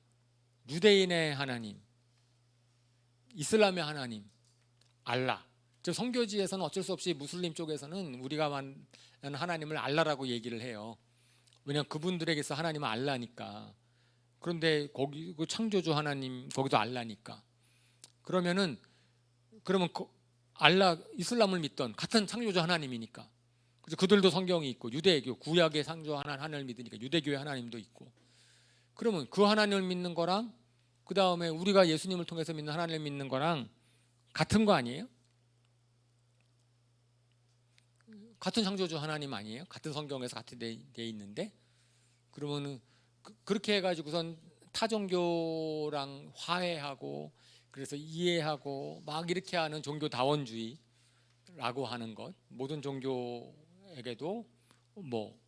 유대인의 하나님, 이슬람의 하나님, 알라. 저 성교지에서는 어쩔 수 없이 무슬림 쪽에서는 우리가 만난 하나님을 알라라고 얘기를 해요. 왜냐하면 그분들에게서 하나님은 알라니까. 그런데 거기 그 창조주 하나님 거기도 알라니까. 그러면 알라, 이슬람을 믿던 같은 창조주 하나님이니까. 그래서 그들도 성경이 있고, 유대교 구약의 창조 하나님을 믿으니까 유대교의 하나님도 있고. 그러면 그 하나님을 믿는 거랑 그 다음에 우리가 예수님을 통해서 믿는 하나님을 믿는 거랑 같은 거 아니에요? 같은 창조주 하나님 아니에요? 같은 성경에서 같이 돼 있는데 그러면은 그렇게 해가지고선 타 종교랑 화해하고 그래서 이해하고 막 이렇게 하는 종교다원주의라고 하는 것, 모든 종교에게도 뭐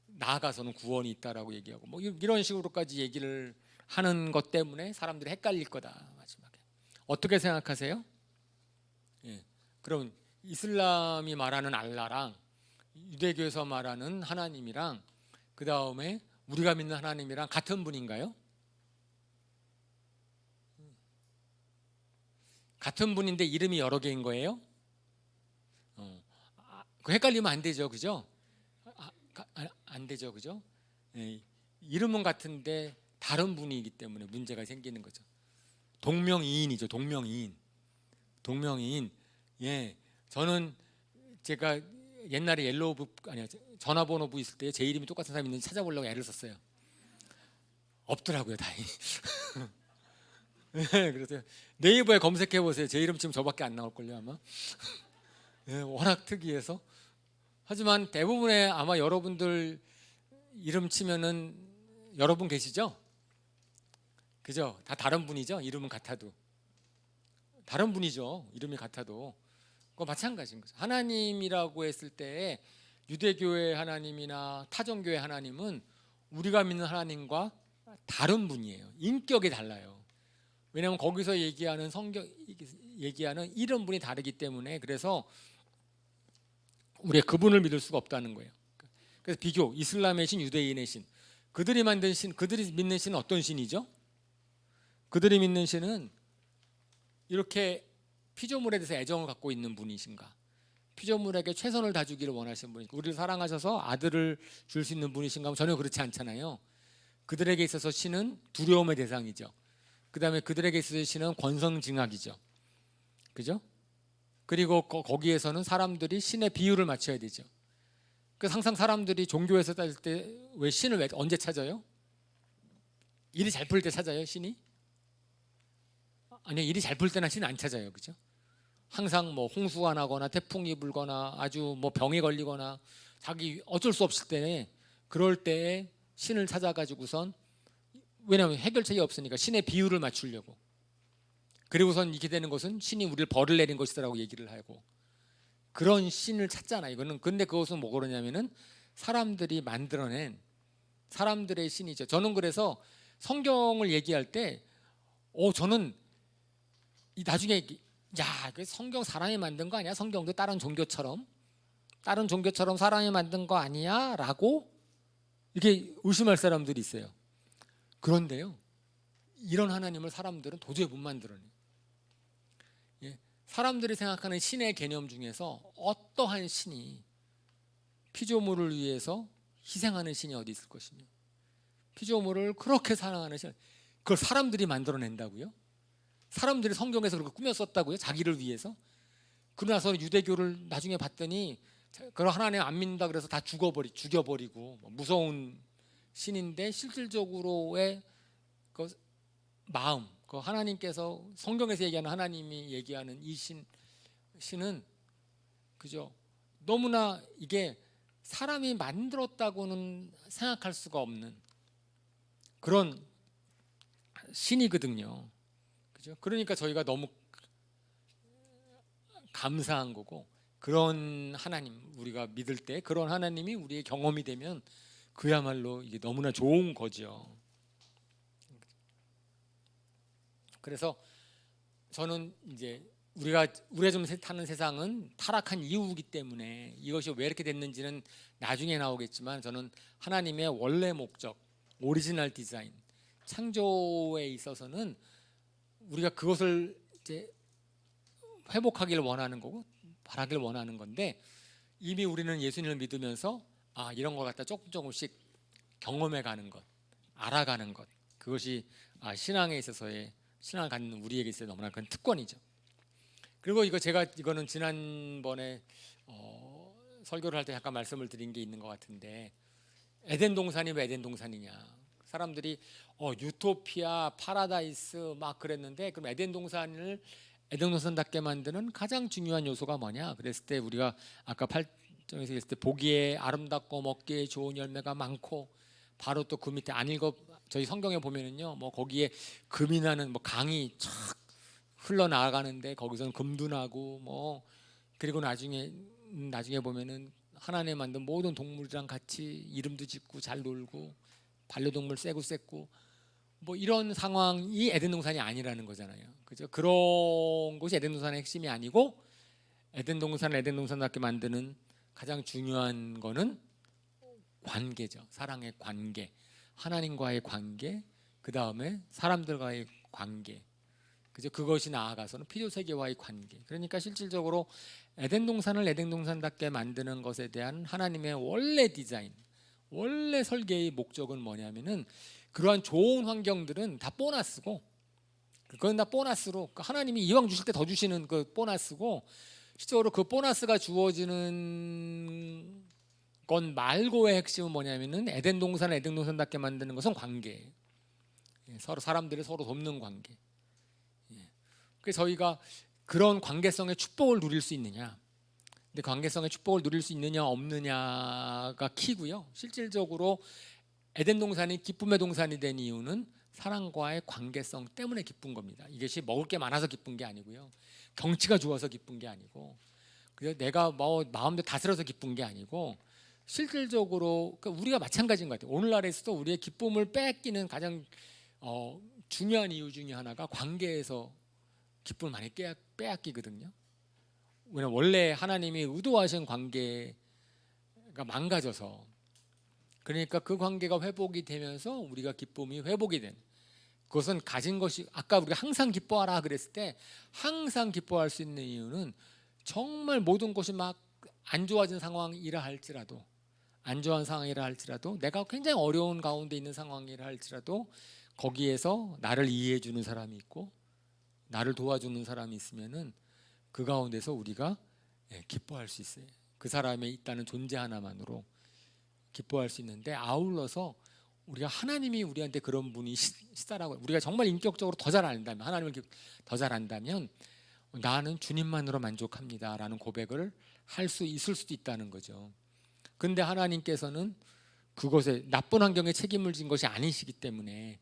나아가서는 구원이 있다라고 얘기하고 뭐 이런 식으로까지 얘기를 하는 것 때문에 사람들이 헷갈릴 거다. 마지막에 어떻게 생각하세요? 예. 그럼 이슬람이 말하는 알라랑 유대교에서 말하는 하나님이랑 그 다음에 우리가 믿는 하나님이랑 같은 분인가요? 같은 분인데 이름이 여러 개인 거예요? 그 헷갈리면 안 되죠, 그죠? 안 되죠, 그죠? 예, 이름은 같은데 다른 분이기 때문에 문제가 생기는 거죠. 동명이인이죠, 동명이인. 동명이인. 예, 저는 제가 옛날에 옐로우북 아니야 전화번호부 있을 때 제 이름이 똑같은 사람이 있는지 찾아보려고 애를 썼어요. 없더라고요, 다행히. 네, 그래서 네이버에 검색해 보세요. 제 이름 지금 저밖에 안 나올 걸요 아마. 네, 워낙 특이해서. 하지만 대부분의 아마 여러분들 이름 치면은 여러분 계시죠? 그죠? 다 다른 분이죠. 이름은 같아도 다른 분이죠. 이름이 같아도 그거 마찬가지인 거죠. 하나님이라고 했을 때 유대교의 하나님이나 타종교의 하나님은 우리가 믿는 하나님과 다른 분이에요. 인격이 달라요. 왜냐하면 거기서 얘기하는 성경 얘기하는 이런 분이 다르기 때문에 그래서 우리가 그분을 믿을 수가 없다는 거예요. 그래서 비교 이슬람의 신, 유대인의 신, 그들이 만든 신, 그들이 믿는 신은 어떤 신이죠? 그들이 믿는 신은 이렇게 피조물에 대해서 애정을 갖고 있는 분이신가? 피조물에게 최선을 다주기를 원하시는 분이신가? 우리를 사랑하셔서 아들을 줄 수 있는 분이신가 하면 전혀 그렇지 않잖아요. 그들에게 있어서 신은 두려움의 대상이죠. 그 다음에 그들에게 있어서 신은 권성징악이죠. 그죠? 그리고 거기에서는 사람들이 신의 비유를 맞춰야 되죠. 그래서 항상 사람들이 종교에서 따질 때 왜 신을 언제 찾아요? 일이 잘 풀 때 찾아요, 신이? 아니요, 일이 잘 풀 때나 신은 안 찾아요, 그죠? 항상 뭐 홍수가 나거나 태풍이 불거나 아주 뭐 병에 걸리거나 자기 어쩔 수 없을 때 그럴 때에 신을 찾아가지고선 왜냐하면 해결책이 없으니까 신의 비유를 맞추려고 그리고선 이렇게 되는 것은 신이 우리를 벌을 내린 것이다라고 얘기를 하고 그런 신을 찾잖아요. 이거는 근데 그것은 뭐 그러냐면은 사람들이 만들어낸 사람들의 신이죠. 저는 그래서 성경을 얘기할 때 저는 나중에 야, 그 성경 사람이 만든 거 아니야? 성경도 다른 종교처럼 사람이 만든 거 아니야? 라고 이렇게 의심할 사람들이 있어요. 그런데요, 이런 하나님을 사람들은 도저히 못 만들어내요. 예, 사람들이 생각하는 신의 개념 중에서 어떠한 신이 피조물을 위해서 희생하는 신이 어디 있을 것이며 피조물을 그렇게 사랑하는 신, 그걸 사람들이 만들어낸다고요? 사람들이 성경에서 그렇게 꾸며 썼다고요? 자기를 위해서? 그러나서 유대교를 나중에 봤더니 그런 하나님 안 믿는다 그래서 다 죽여버리고 무서운 신인데 실질적으로의 그 마음, 그 하나님께서 성경에서 얘기하는 하나님이 얘기하는 이 신은 그죠? 너무나 이게 사람이 만들었다고는 생각할 수가 없는 그런 신이거든요. 그죠? 그러니까 저희가 너무 감사한 거고 그런 하나님 우리가 믿을 때 그런 하나님이 우리의 경험이 되면 그야말로 이게 너무나 좋은 거죠. 그래서 저는 이제 우리가 좀 사는 세상은 타락한 이유이기 때문에 이것이 왜 이렇게 됐는지는 나중에 나오겠지만 저는 하나님의 원래 목적, 오리지널 디자인, 창조에 있어서는 우리가 그것을 이제 회복하기를 원하는 거고 바라기를 원하는 건데 이미 우리는 예수님을 믿으면서 이런 걸 갖다 조금씩 경험해 가는 것, 알아가는 것 그것이 신앙에 있어서의 신앙을 갖는 우리에게 있어서 너무나 큰 특권이죠. 그리고 이거는 지난번에 설교를 할 때 잠깐 말씀을 드린 게 있는 것 같은데 에덴 동산이 왜 에덴 동산이냐? 사람들이 유토피아, 파라다이스 막 그랬는데 그럼 에덴 동산답게 만드는 가장 중요한 요소가 뭐냐? 그랬을 때 우리가 아까 쪽에서 있을 때 보기에 아름답고 먹기에 좋은 열매가 많고, 바로 또 그 밑에 안 읽어 저희 성경에 보면은요, 뭐 거기에 금이 나는 뭐 강이 쫙 흘러나가는데 거기서는 금도 나고, 뭐 그리고 나중에 보면은 하나님 만든 모든 동물이랑 같이 이름도 짓고 잘 놀고, 반려동물 쎄고 쎄고, 뭐 이런 상황이 에덴 동산이 아니라는 거잖아요. 그죠? 그런 것이 에덴 동산의 핵심이 아니고, 에덴 동산을 에덴 동산답게 만드는 가장 중요한 거는 관계죠. 사랑의 관계, 하나님과의 관계, 그 다음에 사람들과의 관계. 그죠? 그것이 나아가서는 피조 세계와의 관계. 그러니까 실질적으로 에덴 동산을 에덴 동산답게 만드는 것에 대한 하나님의 원래 디자인, 원래 설계의 목적은 뭐냐면은, 그러한 좋은 환경들은 다 보너스고, 그건 다 보너스로 하나님이 이왕 주실 때 더 주시는 그 보너스고, 실제로 그 보너스가 주어지는 건 말고의 핵심은 뭐냐면은, 에덴 동산을 에덴 동산답게 만드는 것은 관계예요. 서로 사람들이 서로 돕는 관계. 그래서 저희가 그런 관계성의 축복을 누릴 수 있느냐, 근데 관계성의 축복을 누릴 수 있느냐 없느냐가 키고요. 실질적으로 에덴 동산이 기쁨의 동산이 된 이유는 사랑과의 관계성 때문에 기쁜 겁니다. 이것이 먹을 게 많아서 기쁜 게 아니고요, 경치가 좋아서 기쁜 게 아니고, 그래서 내가 뭐 마음대로 다스려서 기쁜 게 아니고, 실질적으로 우리가 마찬가지인 것 같아요. 오늘날에서도 우리의 기쁨을 뺏기는 가장 중요한 이유 중에 하나가 관계에서 기쁨을 많이 빼앗기거든요. 왜냐면 원래 하나님이 의도하신 관계가 망가져서, 그러니까 그 관계가 회복이 되면서 우리가 기쁨이 회복이 된, 그것은 가진 것이, 아까 우리가 항상 기뻐하라 그랬을 때 항상 기뻐할 수 있는 이유는, 정말 모든 것이 막 안 좋아진 상황이라 할지라도, 안 좋은 상황이라 할지라도, 내가 굉장히 어려운 가운데 있는 상황이라 할지라도, 거기에서 나를 이해해 주는 사람이 있고 나를 도와주는 사람이 있으면은 그 가운데서 우리가 기뻐할 수 있어요. 그 사람에 있다는 존재 하나만으로 기뻐할 수 있는데, 아울러서 우리가 하나님이 우리한테 그런 분이 시다라고, 우리가 정말 인격적으로 더 잘 안다면, 하나님을 더 잘 안다면, 나는 주님만으로 만족합니다라는 고백을 할 수 있을 수도 있다는 거죠. 근데 하나님께서는 그것에 나쁜 환경에 책임을 진 것이 아니시기 때문에,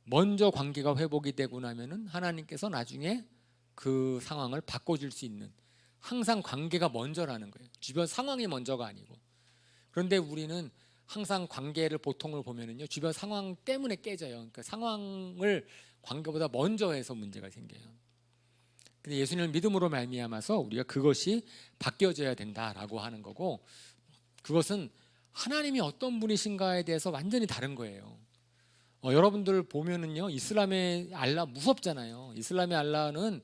먼저 관계가 회복이 되고 나면은 하나님께서 나중에 그 상황을 바꿔줄 수 있는, 항상 관계가 먼저라는 거예요. 주변 상황이 먼저가 아니고. 그런데 우리는 항상 관계를, 보통을 보면은요, 주변 상황 때문에 깨져요. 그러니까 상황을 관계보다 먼저 해서 문제가 생겨요. 근데 예수님을 믿음으로 말미암아서 우리가 그것이 바뀌어져야 된다라고 하는 거고, 그것은 하나님이 어떤 분이신가에 대해서 완전히 다른 거예요. 여러분들 보면은요, 이슬람의 알라 무섭잖아요. 이슬람의 알라는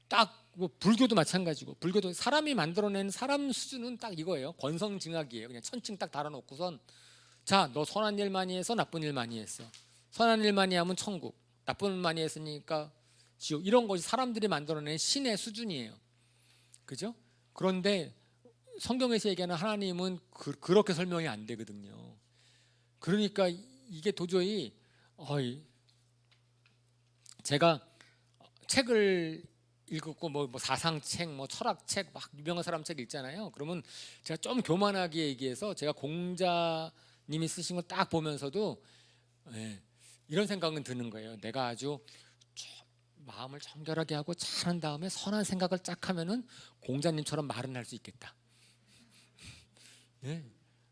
딱 뭐 불교도 마찬가지고, 불교도 사람이 만들어낸 사람 수준은 딱 이거예요. 권성징악이에요. 그냥 천칭 딱 달아놓고선, 자, 너 선한 일 많이 해서 나쁜 일 많이 했어. 선한 일 많이 하면 천국, 나쁜 일 많이 했으니까 지옥. 이런 것이 사람들이 만들어낸 신의 수준이에요. 그죠? 그런데 성경에서 얘기하는 하나님은 그렇게 설명이 안 되거든요. 그러니까 이게 도저히, 제가 책을 읽고 뭐 사상책, 뭐 철학책, 막 유명한 사람 책 읽잖아요. 그러면 제가 좀 교만하게 얘기해서, 제가 공자님이 쓰신 거 딱 보면서도 이런 생각은 드는 거예요. 내가 아주 마음을 정결하게 하고 잘한 다음에 선한 생각을 쫙 하면은 공자님처럼 말은 할 수 있겠다.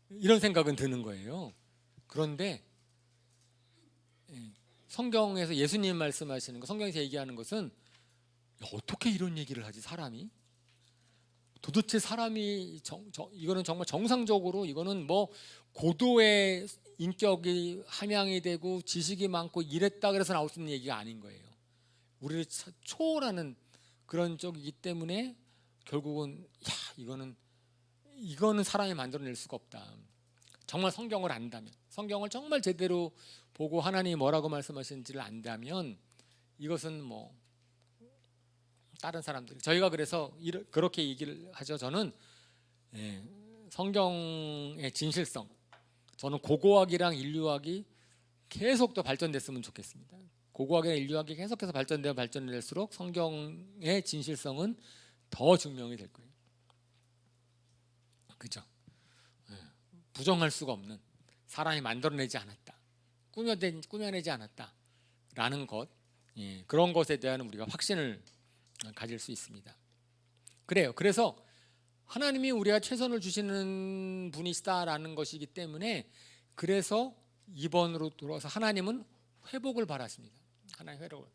이런 생각은 드는 거예요. 그런데 성경에서 예수님 말씀하시는 거, 성경에서 얘기하는 것은, 어떻게 이런 얘기를 하지 사람이? 도대체 사람이 이거는 정말 정상적으로, 이거는 뭐 고도의 인격이 함양이 되고 지식이 많고 이랬다 그래서 나올 수 있는 얘기가 아닌 거예요. 우리를 초월하는 그런 쪽이기 때문에 결국은 이거는 사람이 만들어낼 수가 없다. 정말 성경을 안다면, 성경을 정말 제대로 보고 하나님이 뭐라고 말씀하시는지를 안다면, 이것은 뭐 다른 사람들, 저희가 그래서 그렇게 얘기를 하죠. 저는 성경의 진실성, 저는 고고학이랑 인류학이 계속 더 발전됐으면 좋겠습니다. 고고학이랑 인류학이 계속해서 발전될수록 성경의 진실성은 더 증명이 될 거예요. 그죠? 예. 부정할 수가 없는, 사람이 만들어내지 않았다, 꾸며내지 않았다라는 것, 예, 그런 것에 대한 우리가 확신을 가질 수 있습니다. 그래요. 그래서 하나님이 우리가 최선을 주시는 분이시다라는 것이기 때문에, 그래서 2번으로 돌아와서 하나님은 회복을 바라십니다. 하나님 회복을.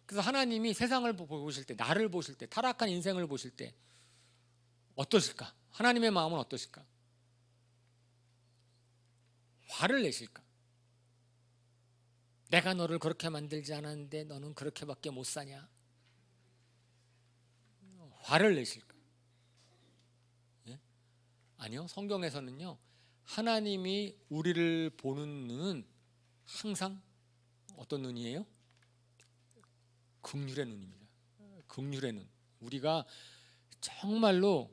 그래서 하나님이 세상을 보실 때, 나를 보실 때, 타락한 인생을 보실 때 어떠실까? 하나님의 마음은 어떠실까? 화를 내실까? 내가 너를 그렇게 만들지 않았는데 너는 그렇게밖에 못 사냐? 화를 내실까? 예? 아니요. 성경에서는요, 하나님이 우리를 보는 눈은 항상 어떤 눈이에요? 긍휼의 눈입니다. 긍휼의 눈. 우리가 정말로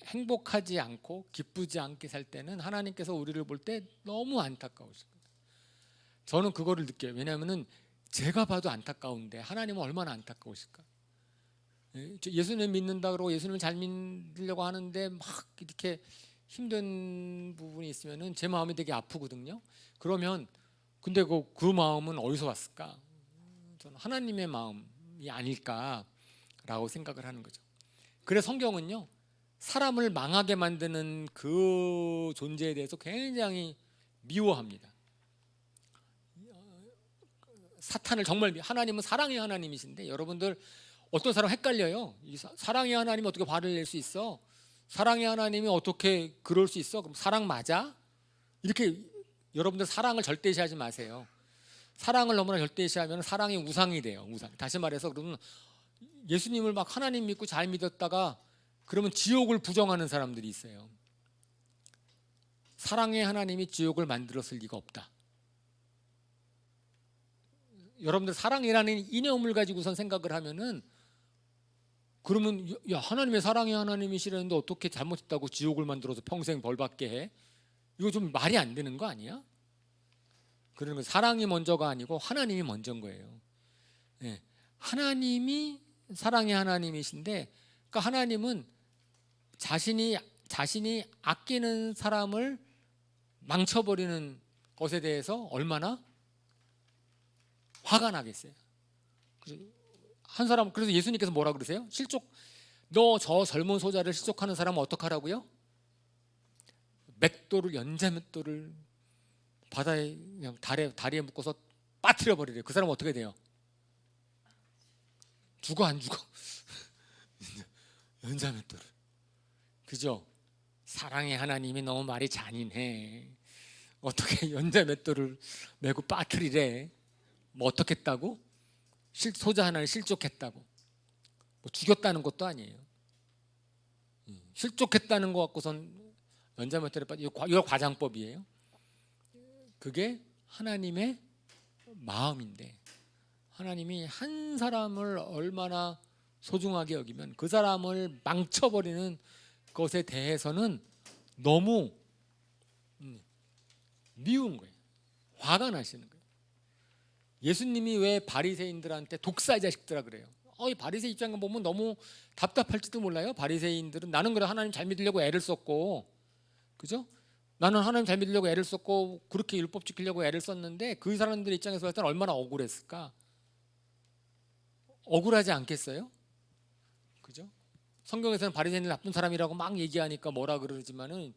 행복하지 않고 기쁘지 않게 살 때는 하나님께서 우리를 볼 때 너무 안타까우실 거예요. 저는 그거를 느껴요. 왜냐하면 제가 봐도 안타까운데 하나님은 얼마나 안타까우실까. 예수님 믿는다 그러고 예수님을 잘 믿으려고 하는데 막 이렇게 힘든 부분이 있으면 제 마음이 되게 아프거든요. 그러면 근데 그 마음은 어디서 왔을까? 저는 하나님의 마음이 아닐까라고 생각을 하는 거죠. 그래서 성경은요, 사람을 망하게 만드는 그 존재에 대해서 굉장히 미워합니다. 사탄을 정말, 하나님은 사랑의 하나님이신데 여러분들 어떤 사람 헷갈려요. 사랑의 하나님이 어떻게 화를 낼 수 있어? 사랑의 하나님이 어떻게 그럴 수 있어? 그럼 사랑 맞아? 이렇게 여러분들 사랑을 절대시하지 마세요. 사랑을 너무나 절대시하면 사랑이 우상이 돼요. 우상. 다시 말해서 그러면 예수님을 막 하나님 믿고 잘 믿었다가 그러면 지옥을 부정하는 사람들이 있어요. 사랑의 하나님이 지옥을 만들었을 리가 없다. 여러분들 사랑이라는 이념을 가지고선 생각을 하면은, 그러면 야, 하나님의 사랑의 하나님이시라는데 어떻게 잘못했다고 지옥을 만들어서 평생 벌 받게 해? 이거 좀 말이 안 되는 거 아니야? 그러는 거, 사랑이 먼저가 아니고 하나님이 먼저인 거예요. 예. 하나님이 사랑의 하나님이신데, 그러니까 하나님은 자신이 아끼는 사람을 망쳐버리는 것에 대해서 얼마나 화가 나겠어요. 한 사람, 그래서 예수님께서 뭐라 그러세요? 너 저 젊은 소자를 실족하는 사람은 어떡하라고요? 연자 맷돌을 바다에 그냥 다리에 묶어서 빠뜨려 버리래요. 그 사람은 어떻게 돼요? 죽어 안 죽어? 연자 맷돌을. 그죠? 사랑의 하나님이 너무 말이 잔인해. 어떻게 연자 맷돌을 메고 빠뜨리래? 뭐 어떻게 했다고? 소자 하나를 실족했다고. 뭐 죽였다는 것도 아니에요. 실족했다는 것 갖고선 연자 맷돌에 이거 과장법이에요. 그게 하나님의 마음인데, 하나님이 한 사람을 얼마나 소중하게 여기면 그 사람을 망쳐버리는 것에 대해서는 너무 미운 거예요. 화가 나시는 거예요. 예수님이 왜 바리새인들한테 독사의 자식들아 그래요? 이 바리새 입장을 보면 너무 답답할지도 몰라요. 바리새인들은 나는 그래 하나님 잘 믿으려고 애를 썼고, 그죠? 나는 하나님 잘 믿으려고 애를 썼고 그렇게 율법 지키려고 애를 썼는데 그 사람들 입장에서 볼 때는 얼마나 억울했을까? 억울하지 않겠어요? 그죠? 성경에서는 바리새인을 나쁜 사람이라고 막 얘기하니까 뭐라 그러지만은,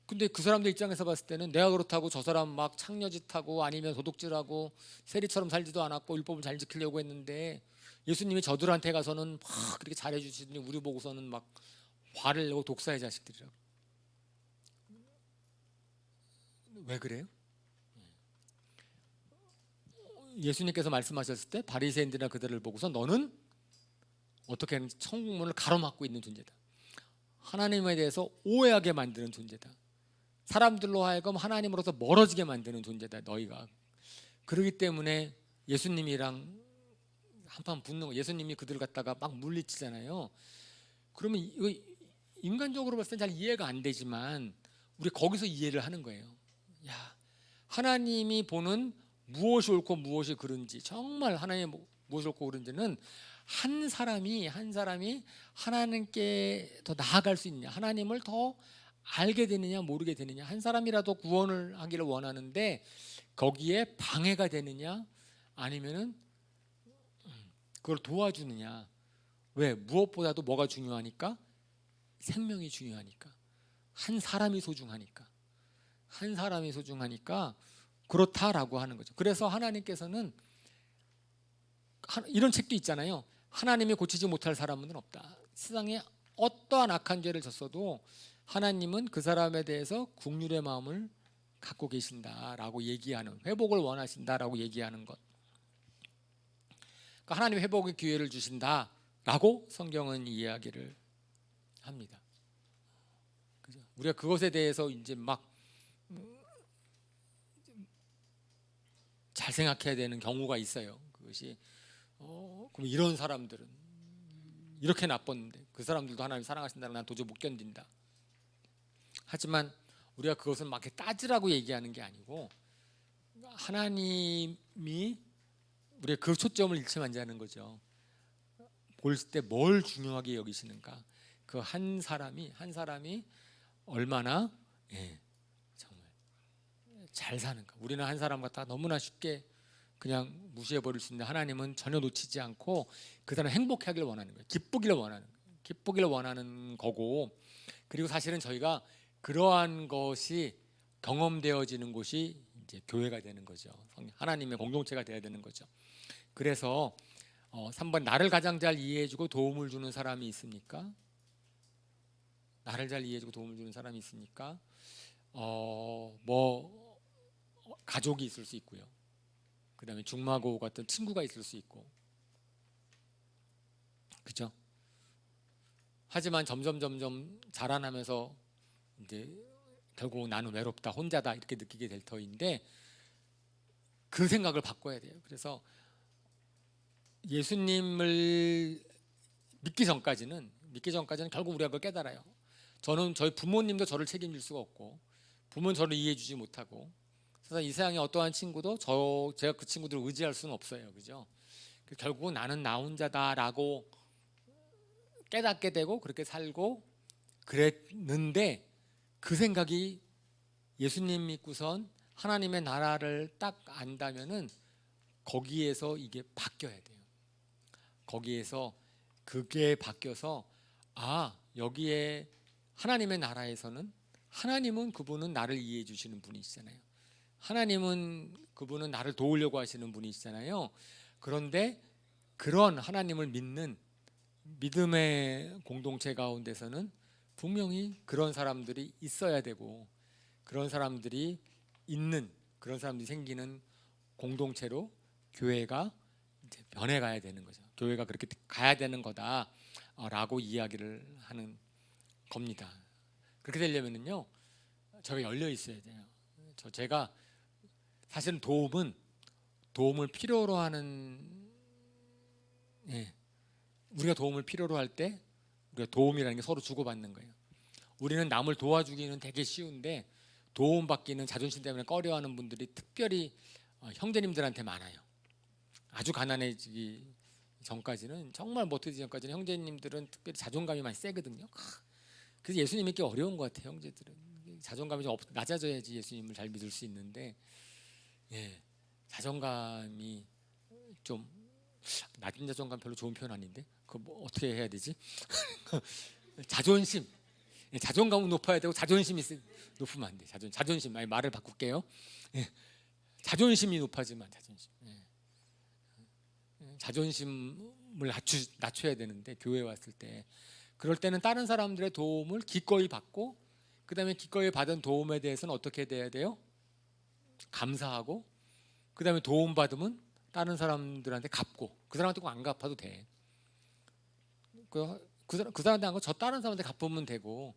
근데 그 사람들 입장에서 봤을 때는 내가 그렇다고 저 사람 막 창녀짓하고 아니면 도둑질하고 세리처럼 살지도 않았고 율법을 잘 지키려고 했는데, 예수님이 저들한테 가서는 막 그렇게 잘해주시더니 우리 보고서는 막 화를 내고 독사의 자식들이라고. 왜 그래요? 예수님께서 말씀하셨을 때 바리새인들이나 그들을 보고서 너는 어떻게 하는지 천국문을 가로막고 있는 존재다. 하나님에 대해서 오해하게 만드는 존재다. 사람들로 하여금 하나님으로서 멀어지게 만드는 존재다. 너희가. 그렇기 때문에 예수님이랑 한판 붙는 거. 예수님이 그들을 갖다가 막 물리치잖아요. 그러면 이거 인간적으로 봤을 때 잘 이해가 안 되지만 우리 거기서 이해를 하는 거예요. 야, 하나님이 보는 무엇이 옳고 무엇이 그른지, 정말 하나님이 무엇이 옳고 그른지는 한 사람이 하나님께 더 나아갈 수 있냐, 하나님을 더 알게 되느냐 모르게 되느냐, 한 사람이라도 구원을 하기를 원하는데 거기에 방해가 되느냐 아니면은 그걸 도와주느냐. 왜? 무엇보다도 뭐가 중요하니까? 생명이 중요하니까. 한 사람이 소중하니까. 한 사람이 소중하니까 그렇다라고 하는 거죠. 그래서 하나님께서는 이런 책도 있잖아요. 하나님이 고치지 못할 사람은 없다. 세상에 어떠한 악한 죄를 졌어도 하나님은 그 사람에 대해서 긍휼의 마음을 갖고 계신다라고 얘기하는, 회복을 원하신다라고 얘기하는 것. 그러니까 하나님 회복의 기회를 주신다라고 성경은 이야기를 합니다. 그죠? 우리가 그것에 대해서 이제 막 잘 생각해야 되는 경우가 있어요. 그것이 그럼 이런 사람들은 이렇게 나빴는데 그 사람들도 하나님 사랑하신다는 난 도저히 못 견딘다. 하지만 우리가 그것을 막 이렇게 따지라고 얘기하는 게 아니고 하나님이 우리가 그 초점을 잃지 말자는 거죠. 볼 때 뭘 중요하게 여기시는가. 그 한 사람이 얼마나 정말 잘 사는가. 우리는 한 사람 갖다가 너무나 쉽게 그냥 무시해 버릴 수 있는데 하나님은 전혀 놓치지 않고 그 사람 행복하길 원하는 거예요. 기쁘기를 원하는 거고, 그리고 사실은 저희가 그러한 것이 경험되어지는 곳이 이제 교회가 되는 거죠. 하나님의 공동체가 되어야 되는 거죠. 그래서 3번, 나를 가장 잘 이해해주고 도움을 주는 사람이 있습니까? 나를 잘 이해해주고 도움을 주는 사람이 있습니까? 가족이 있을 수 있고요. 그 다음에 중마고 같은 친구가 있을 수 있고, 그죠? 하지만 점점 자라나면서 이제 결국 나는 외롭다, 혼자다 이렇게 느끼게 될 터인데 그 생각을 바꿔야 돼요. 그래서 예수님을 믿기 전까지는 결국 우리가 그걸 깨달아요. 저희 부모님도 저를 책임질 수가 없고, 부모는 저를 이해해주지 못하고, 그래서 이 세상에 어떠한 친구도 제가 그 친구들을 의지할 수는 없어요. 그죠? 결국은 나는 나 혼자다라고 깨닫게 되고 그렇게 살고 그랬는데, 그 생각이 예수님 믿고선 하나님의 나라를 딱 안다면은 거기에서 이게 바뀌어야 돼요. 거기에서 그게 바뀌어서 여기에 하나님의 나라에서는 하나님은 그분은 나를 이해해 주시는 분이시잖아요. 그분은 나를 도우려고 하시는 분이시잖아요. 그런데 그런 하나님을 믿는 믿음의 공동체 가운데서는 분명히 그런 사람들이 있어야 되고, 그런 사람들이 생기는 공동체로 교회가 이제 변해가야 되는 거죠. 교회가 그렇게 가야 되는 거다라고 이야기를 하는 겁니다. 그렇게 되려면은요, 저가 열려 있어야 돼요. 제가 사실은 도움을 필요로 하는, 우리가 도움을 필요로 할 때 우리가 도움이라는 게 서로 주고받는 거예요. 우리는 남을 도와주기는 되게 쉬운데 도움받기는 자존심 때문에 꺼려하는 분들이 특별히 형제님들한테 많아요. 아주 가난해지기 전까지는, 정말 못해지기 전까지는 형제님들은 특별히 자존감이 많이 세거든요. 그래서 예수님 믿기 어려운 것 같아요. 형제들은 자존감이 좀 낮아져야지 예수님을 잘 믿을 수 있는데, 자존감이 좀 낮은 자존감 별로 좋은 표현 아닌데, 그거 뭐 어떻게 해야 되지? 자존감은 높아야 되고 자존심이 높으면 안 돼. 자존심, 말을 바꿀게요. 자존심이 높아지면 자존심을 낮춰야 되는데, 교회에 왔을 때 그럴 때는 다른 사람들의 도움을 기꺼이 받고, 그 다음에 기꺼이 받은 도움에 대해서는 어떻게 돼야 돼요? 감사하고, 그 다음에 도움받으면 다른 사람들한테 갚고, 그 사람한테 꼭 안 갚아도 돼. 그 사람한테 안 갚고 저 다른 사람한테 갚으면 되고,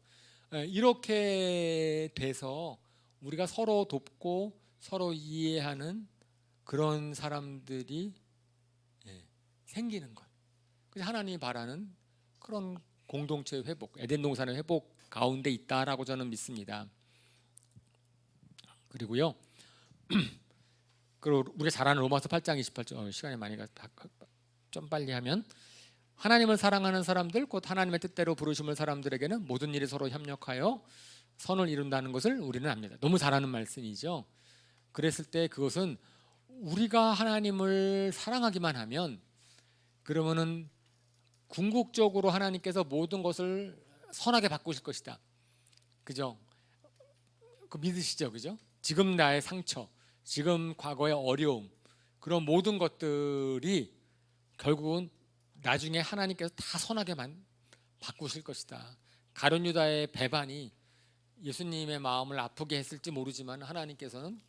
이렇게 돼서 우리가 서로 돕고 서로 이해하는 그런 사람들이 생기는 것. 그래서 하나님이 바라는 그런 공동체의 회복, 에덴 동산의 회복 가운데 있다라고 저는 믿습니다. 그리고요, 그리고 우리가 잘 아는 로마서 8장 28절, 시간이 많이 좀 빨리 하면, 하나님을 사랑하는 사람들 곧 하나님의 뜻대로 부르심을 사람들에게는 모든 일이 서로 협력하여 선을 이룬다는 것을 우리는 압니다. 너무 잘 아는 말씀이죠. 그랬을 때 그것은 우리가 하나님을 사랑하기만 하면, 그러면은 궁극적으로 하나님께서 모든 것을 선하게 바꾸실 것이다. 그죠? 그 믿으시죠? 그죠? 지금 나의 상처, 지금 과거의 어려움, 그런 모든 것들이 결국은 나중에 하나님께서 다 선하게만 바꾸실 것이다. 가룟 유다의 배반이 예수님의 마음을 아프게 했을지 모르지만 하나님께서는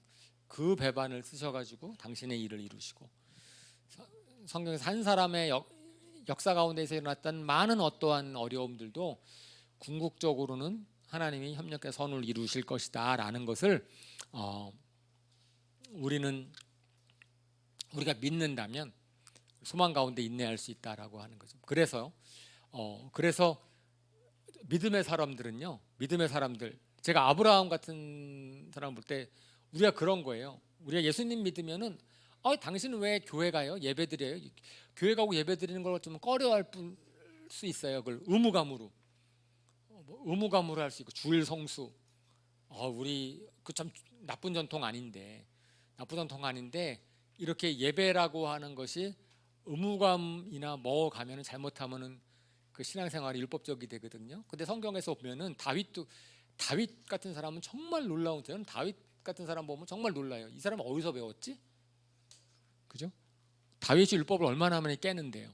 그 배반을 쓰셔가지고 당신의 일을 이루시고, 성경에서 한 사람의 역사 가운데서 일어났던 많은 어떠한 어려움들도 궁극적으로는 하나님이 협력해 선을 이루실 것이다 라는 것을 우리가 믿는다면 소망 가운데 인내할 수 있다라고 하는 거죠. 그래서 믿음의 사람들은요, 믿음의 사람들, 제가 아브라함 같은 사람 볼 때 우리가 그런 거예요. 우리가 예수님 믿으면은 당신은 왜 교회 가요? 예배 드려요? 교회 가고 예배 드리는 걸 좀 꺼려할 수 있어요. 그걸 의무감으로 할 수 있고, 주일 성수, 우리 그 참 나쁜 전통 아닌데 이렇게 예배라고 하는 것이 의무감이나 뭐 가면은 잘못하면은 그 신앙생활이 율법적이 되거든요. 근데 성경에서 보면은 다윗 같은 사람은 정말 놀라운, 저는 다윗 같은 사람 보면 정말 놀라요. 이 사람은 어디서 배웠지? 그죠? 다윗이 율법을 얼마나 많이 깨는데요.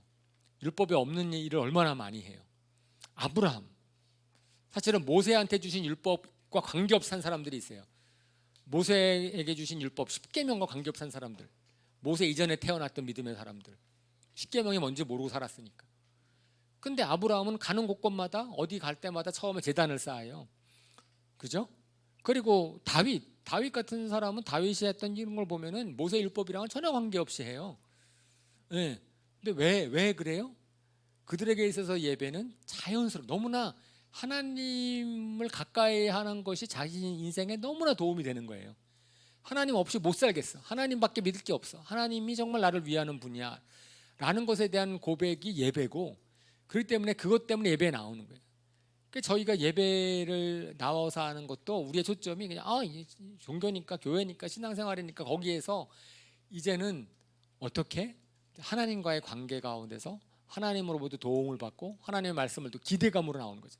율법이 없는 일을 얼마나 많이 해요. 아브라함, 사실은 모세한테 주신 율법과 관계없이 산 사람들이 있어요. 모세에게 주신 율법 10계명과 관계없이 산 사람들, 모세 이전에 태어났던 믿음의 사람들, 10계명이 뭔지 모르고 살았으니까. 근데 아브라함은 가는 곳곳마다, 어디 갈 때마다 처음에 제단을 쌓아요. 그죠? 그리고 다윗 같은 사람은 다윗이 했던 이런 걸 보면은 모세 율법이랑은 전혀 관계없이 해요. 네. 근데 왜 그래요? 그들에게 있어서 예배는 자연스럽고 너무나 하나님을 가까이 하는 것이 자신 인생에 너무나 도움이 되는 거예요. 하나님 없이 못 살겠어. 하나님밖에 믿을 게 없어. 하나님이 정말 나를 위하는 분이야 라는 것에 대한 고백이 예배고, 그렇기 때문에 그것 때문에 예배에 나오는 거예요. 그러니까 저희가 예배를 나와서 하는 것도 우리의 초점이 그냥 종교니까, 교회니까, 신앙생활이니까 거기에서 이제는 어떻게 하나님과의 관계 가운데서 하나님으로부터 도움을 받고 하나님의 말씀을 또 기대감으로 나오는 거죠.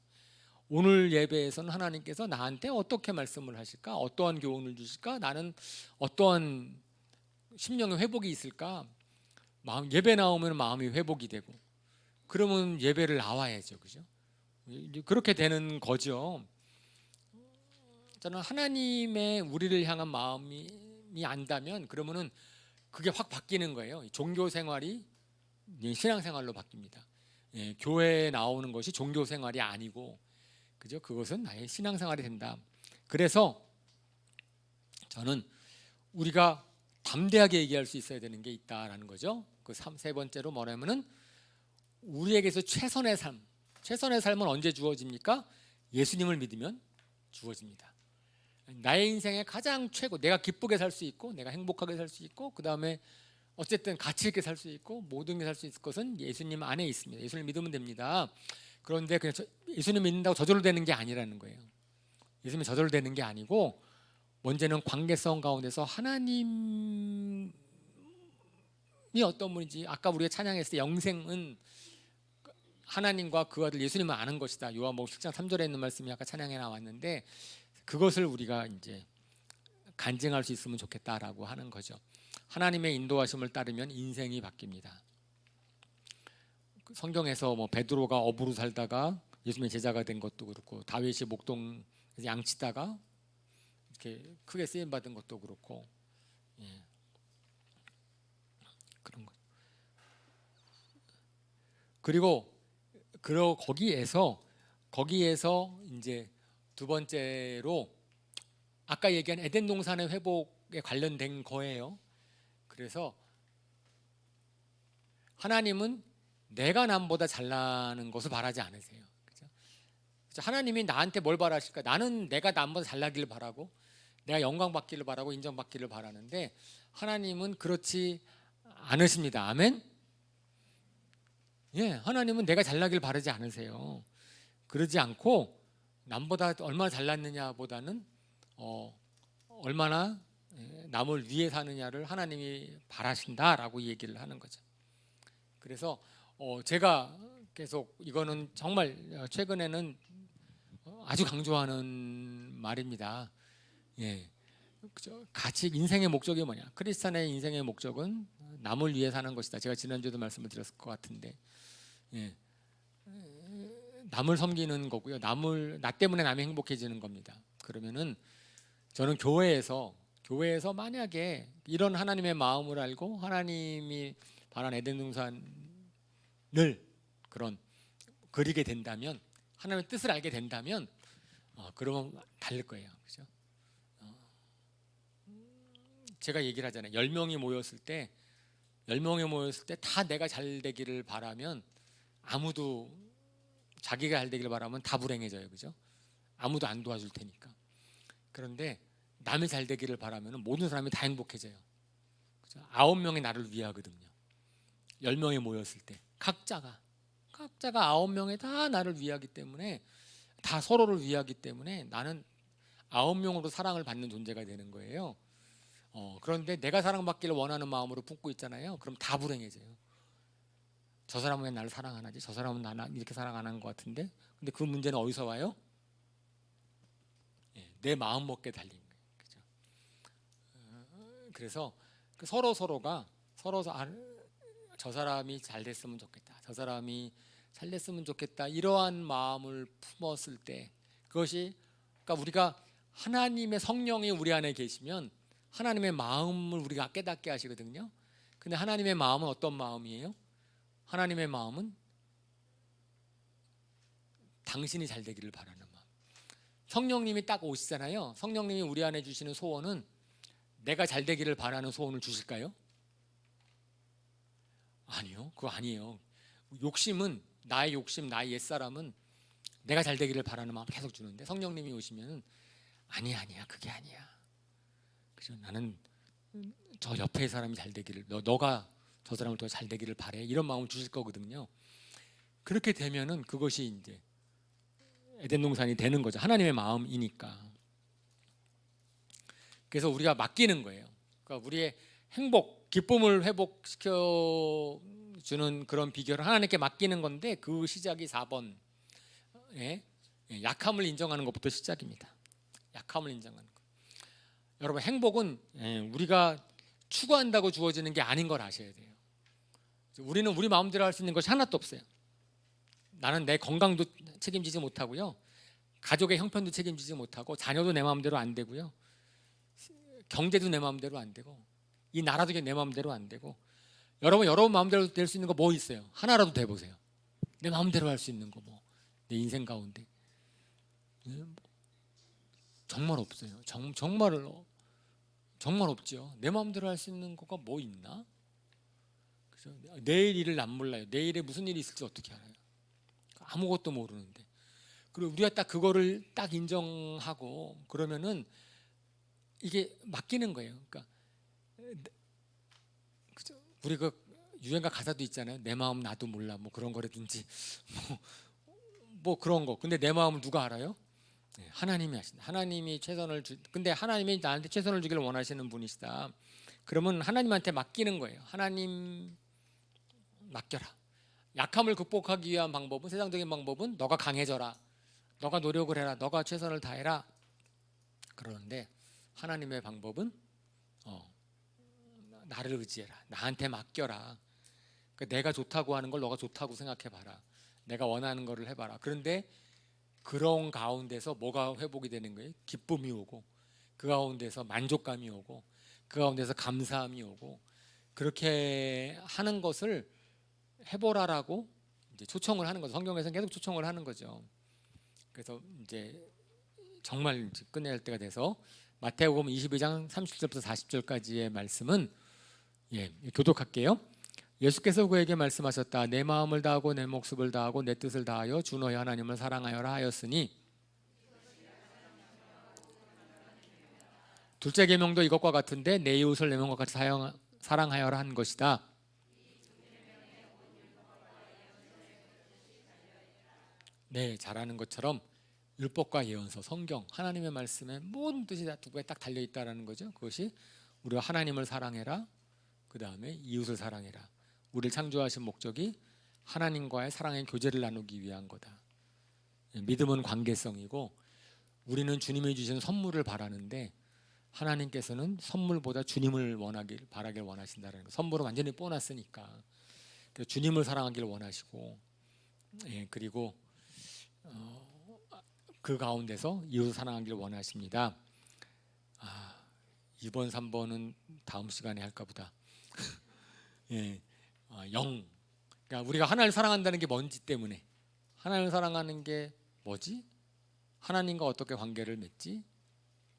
오늘 예배에서는 하나님께서 나한테 어떻게 말씀을 하실까? 어떠한 교훈을 주실까? 나는 어떠한 심령의 회복이 있을까? 예배 나오면 마음이 회복이 되고, 그러면 예배를 나와야죠. 그죠? 그렇게 되는 거죠. 저는 하나님의 우리를 향한 마음이 안다면 그러면은 그게 확 바뀌는 거예요. 종교 생활이 신앙 생활로 바뀝니다. 교회에 나오는 것이 종교 생활이 아니고, 그죠? 그것은 나의 신앙 생활이 된다. 그래서 저는 우리가 담대하게 얘기할 수 있어야 되는 게 있다라는 거죠. 세 번째로 뭐냐면은 우리에게서 최선의 삶은 언제 주어집니까? 예수님을 믿으면 주어집니다. 나의 인생의 가장 최고, 내가 기쁘게 살 수 있고, 내가 행복하게 살 수 있고, 그 다음에 어쨌든 가치 있게 살 수 있고, 모든 게 살 수 있을 것은 예수님 안에 있습니다. 예수님 믿으면 됩니다. 그런데 그냥 예수님 믿는다고 저절로 되는 게 아니라는 거예요. 예수님이 저절로 되는 게 아니고, 먼저는 관계성 가운데서 하나님이 어떤 분인지, 아까 우리가 찬양했을 때 영생은 하나님과 그 아들 예수님을 아는 것이다. 요한복음 10장 3절에 있는 말씀이 아까 찬양에 나왔는데, 그것을 우리가 이제 간증할 수 있으면 좋겠다라고 하는 거죠. 하나님의 인도하심을 따르면 인생이 바뀝니다. 성경에서 베드로가 어부로 살다가 예수님의 제자가 된 것도 그렇고, 다윗이 목동에서 양치다가 이렇게 크게 쓰임 받은 것도 그렇고, 그런 거. 그리고 거기에서 이제 두 번째로 아까 얘기한 에덴 동산의 회복에 관련된 거예요. 그래서 하나님은 내가 남보다 잘나는 것을 바라지 않으세요. 그렇죠? 하나님이 나한테 뭘 바라실까? 나는 내가 남보다 잘나기를 바라고, 내가 영광 받기를 바라고, 인정받기를 바라는데, 하나님은 그렇지 않으십니다. 아멘? 하나님은 내가 잘나기를 바라지 않으세요. 그러지 않고 남보다 얼마나 잘났느냐보다는 얼마나 남을 위해 사느냐를 하나님이 바라신다라고 얘기를 하는 거죠. 그래서 제가 계속 이거는 정말 최근에는 아주 강조하는 말입니다. 예, 그죠? 같이 인생의 목적이 뭐냐? 크리스찬의 인생의 목적은 남을 위해 사는 것이다. 제가 지난주에도 말씀을 드렸을 것 같은데, 예, 남을 섬기는 거고요. 나 때문에 남이 행복해지는 겁니다. 그러면은 저는 교회에서 만약에 이런 하나님의 마음을 알고 하나님이 바란 에덴 동산을 그런 그리게 된다면, 하나님의 뜻을 알게 된다면, 그러면 다를 거예요. 그죠? 제가 얘기를 하잖아요. 10명이 모였을 때 다 내가 잘 되기를 바라면, 아무도 자기가 잘 되기를 바라면 다 불행해져요. 그죠? 아무도 안 도와줄 테니까. 그런데 남이 잘 되기를 바라면 모든 사람이 다 행복해져요. 그죠? 9명이 나를 위하거든요. 10명이 모였을 때 각자가 9명이 다 나를 위하기 때문에, 다 서로를 위하기 때문에 나는 9명으로 사랑을 받는 존재가 되는 거예요. 그런데 내가 사랑받기를 원하는 마음으로 품고 있잖아요. 그럼 다 불행해져요. 저 사람은 왜 나를 사랑 안 하지? 저 사람은 나를 이렇게 사랑 안 하는 것 같은데. 근데 그 문제는 어디서 와요? 내 마음 먹기에 달린 거예요. 그죠? 그래서 서로가 저 사람이 잘 됐으면 좋겠다. 저 사람이 잘 됐으면 좋겠다. 이러한 마음을 품었을 때, 그것이, 그러니까 우리가 하나님의 성령이 우리 안에 계시면 하나님의 마음을 우리가 깨닫게 하시거든요. 근데 하나님의 마음은 어떤 마음이에요? 하나님의 마음은 당신이 잘 되기를 바라는 마음. 성령님이 딱 오시잖아요. 성령님이 우리 안에 주시는 소원은 내가 잘 되기를 바라는 소원을 주실까요? 아니요. 그거 아니에요. 욕심은, 나의 욕심, 나의 옛사람은 내가 잘 되기를 바라는 마음 계속 주는데, 성령님이 오시면 아니야 그게 아니야. 그죠? 나는 저 옆에 사람이 잘 되기를, 너가 저 사람을 더 잘 되기를 바래, 이런 마음을 주실 거거든요. 그렇게 되면은 그것이 이제 에덴 동산이 되는 거죠. 하나님의 마음이니까. 그래서 우리가 맡기는 거예요. 그러니까 우리의 행복, 기쁨을 회복시켜 주는 그런 비결을 하나님께 맡기는 건데, 그 시작이 4번 약함을 인정하는 것부터 시작입니다. 약함을 인정하는 것. 여러분, 행복은 우리가 추구한다고 주어지는 게 아닌 걸 아셔야 돼요. 우리는 우리 마음대로 할 수 있는 것이 하나도 없어요. 나는 내 건강도 책임지지 못하고요, 가족의 형편도 책임지지 못하고, 자녀도 내 마음대로 안 되고요, 경제도 내 마음대로 안 되고, 이 나라도 내 마음대로 안 되고. 여러분 마음대로 될 수 있는 거 뭐 있어요? 하나라도 돼보세요. 내 마음대로 할 수 있는 거 뭐, 내 인생 가운데 정말 없어요. 정말 없죠. 내 마음대로 할 수 있는 거가 뭐 있나? 그죠? 내일 일을 안 몰라요. 내일에 무슨 일이 있을지 어떻게 알아요? 아무것도 모르는데. 그리고 우리가 딱 그거를 딱 인정하고 그러면은 이게 맡기는 거예요. 그러니까 그죠? 우리 그 유행가 가사도 있잖아요. 내 마음 나도 몰라, 뭐 그런 거라든지 뭐 그런 거. 근데 내 마음을 누가 알아요? 하나님이 하신다. 하나님이 근데 하나님이 나한테 최선을 주기를 원하시는 분이시다. 그러면 하나님한테 맡기는 거예요. 하나님 맡겨라. 약함을 극복하기 위한 방법은, 세상적인 방법은 너가 강해져라, 너가 노력을 해라, 너가 최선을 다해라. 그러는데 하나님의 방법은 나를 의지해라, 나한테 맡겨라. 그러니까 내가 좋다고 하는 걸 너가 좋다고 생각해봐라, 내가 원하는 거를 해봐라. 그런데 그런 가운데서 뭐가 회복이 되는 거예요? 기쁨이 오고, 그 가운데서 만족감이 오고, 그 가운데서 감사함이 오고. 그렇게 하는 것을 해보라라고 이제 초청을 하는 거죠. 성경에서는 계속 초청을 하는 거죠. 그래서 이제 정말 이제 끝낼 때가 돼서 마태복음 22장 30절부터 40절까지의 말씀은 교독할게요. 예수께서 그에게 말씀하셨다. 내 마음을 다하고 내 목숨을 다하고 내 뜻을 다하여 주 너의 하나님을 사랑하여라 하였으니, 둘째 계명도 이것과 같은데 내 이웃을 내 몸과 같이 사랑하여라 한 것이다. 네, 잘하는 것처럼 율법과 예언서, 성경, 하나님의 말씀에 모든 뜻이 다 두고에 딱 달려 있다라는 거죠. 그것이 우리가 하나님을 사랑해라. 그 다음에 이웃을 사랑해라. 우리를 창조하신 목적이 하나님과의 사랑의 교제를 나누기 위한 거다. 믿음은 관계성이고 우리는 주님이 주신 선물을 바라는데 하나님께서는 선물보다 주님을 바라길 원하신다는 거. 선물은 완전히 보너스니까 주님을 사랑하길 원하시고, 그리고 그 가운데서 이웃을 사랑하길 원하십니다. 아, 2번, 3번은 다음 시간에 할까 보다. 영. 그러니까 우리가 하나님을 사랑한다는 게 뭔지 때문에, 하나님을 사랑하는 게 뭐지? 하나님과 어떻게 관계를 맺지?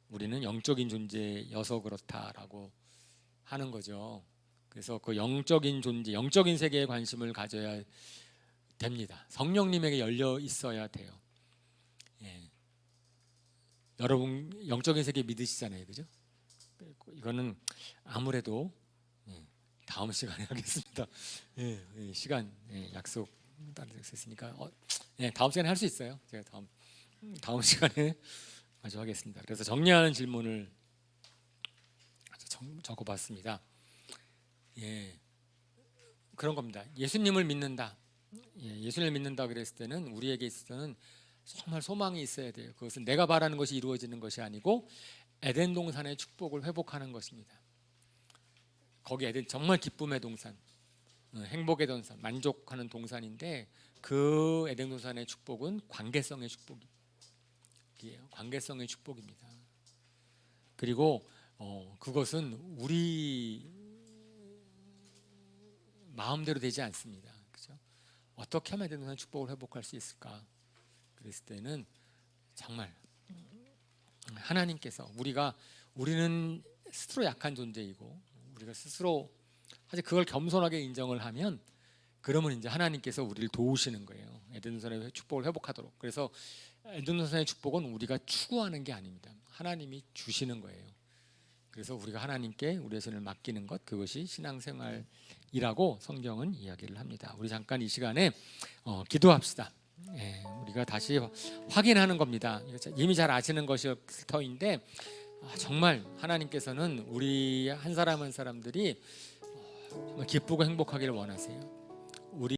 우리는 영적인 존재여서 그렇다라고 하는 거죠. 그래서 그 영적인 존재, 영적인 세계에 관심을 가져야 됩니다. 성령님에게 열려 있어야 돼요. 여러분 영적인 세계 믿으시잖아요, 그죠? 이거는 아무래도 다음 시간에 하겠습니다. 시간 약속 있으니까 다음 시간에 할 수 있어요. 제가 다음 시간에 마저 하겠습니다. 그래서 정리하는 질문을 적어봤습니다. 그런 겁니다. 예수님을 믿는다. 예수님을 믿는다 그랬을 때는 우리에게 있어서는 정말 소망이 있어야 돼요. 그것은 내가 바라는 것이 이루어지는 것이 아니고 에덴 동산의 축복을 회복하는 것입니다. 거기 에덴 정말 기쁨의 동산, 행복의 동산, 만족하는 동산인데 그 에덴 동산의 축복은 관계성의 축복이에요. 관계성의 축복입니다. 그리고 그것은 우리 마음대로 되지 않습니다. 그렇죠? 어떻게 하면 에덴 동산의 축복을 회복할 수 있을까? 그랬을 때는 정말 하나님께서 우리는 스스로 약한 존재이고 우리가 스스로 사실 그걸 겸손하게 인정을 하면 그러면 이제 하나님께서 우리를 도우시는 거예요. 에덴동산의 축복을 회복하도록. 그래서 에덴동산의 축복은 우리가 추구하는 게 아닙니다. 하나님이 주시는 거예요. 그래서 우리가 하나님께 우리의 신을 맡기는 것, 그것이 신앙생활이라고 성경은 이야기를 합니다. 우리 잠깐 이 시간에 기도합시다. 우리가 다시 확인하는 겁니다. 이미 잘 아시는 것일 터인데 정말 하나님께서는 우리 한 사람 한 사람들이 정말 기쁘고 행복하기를 원하세요.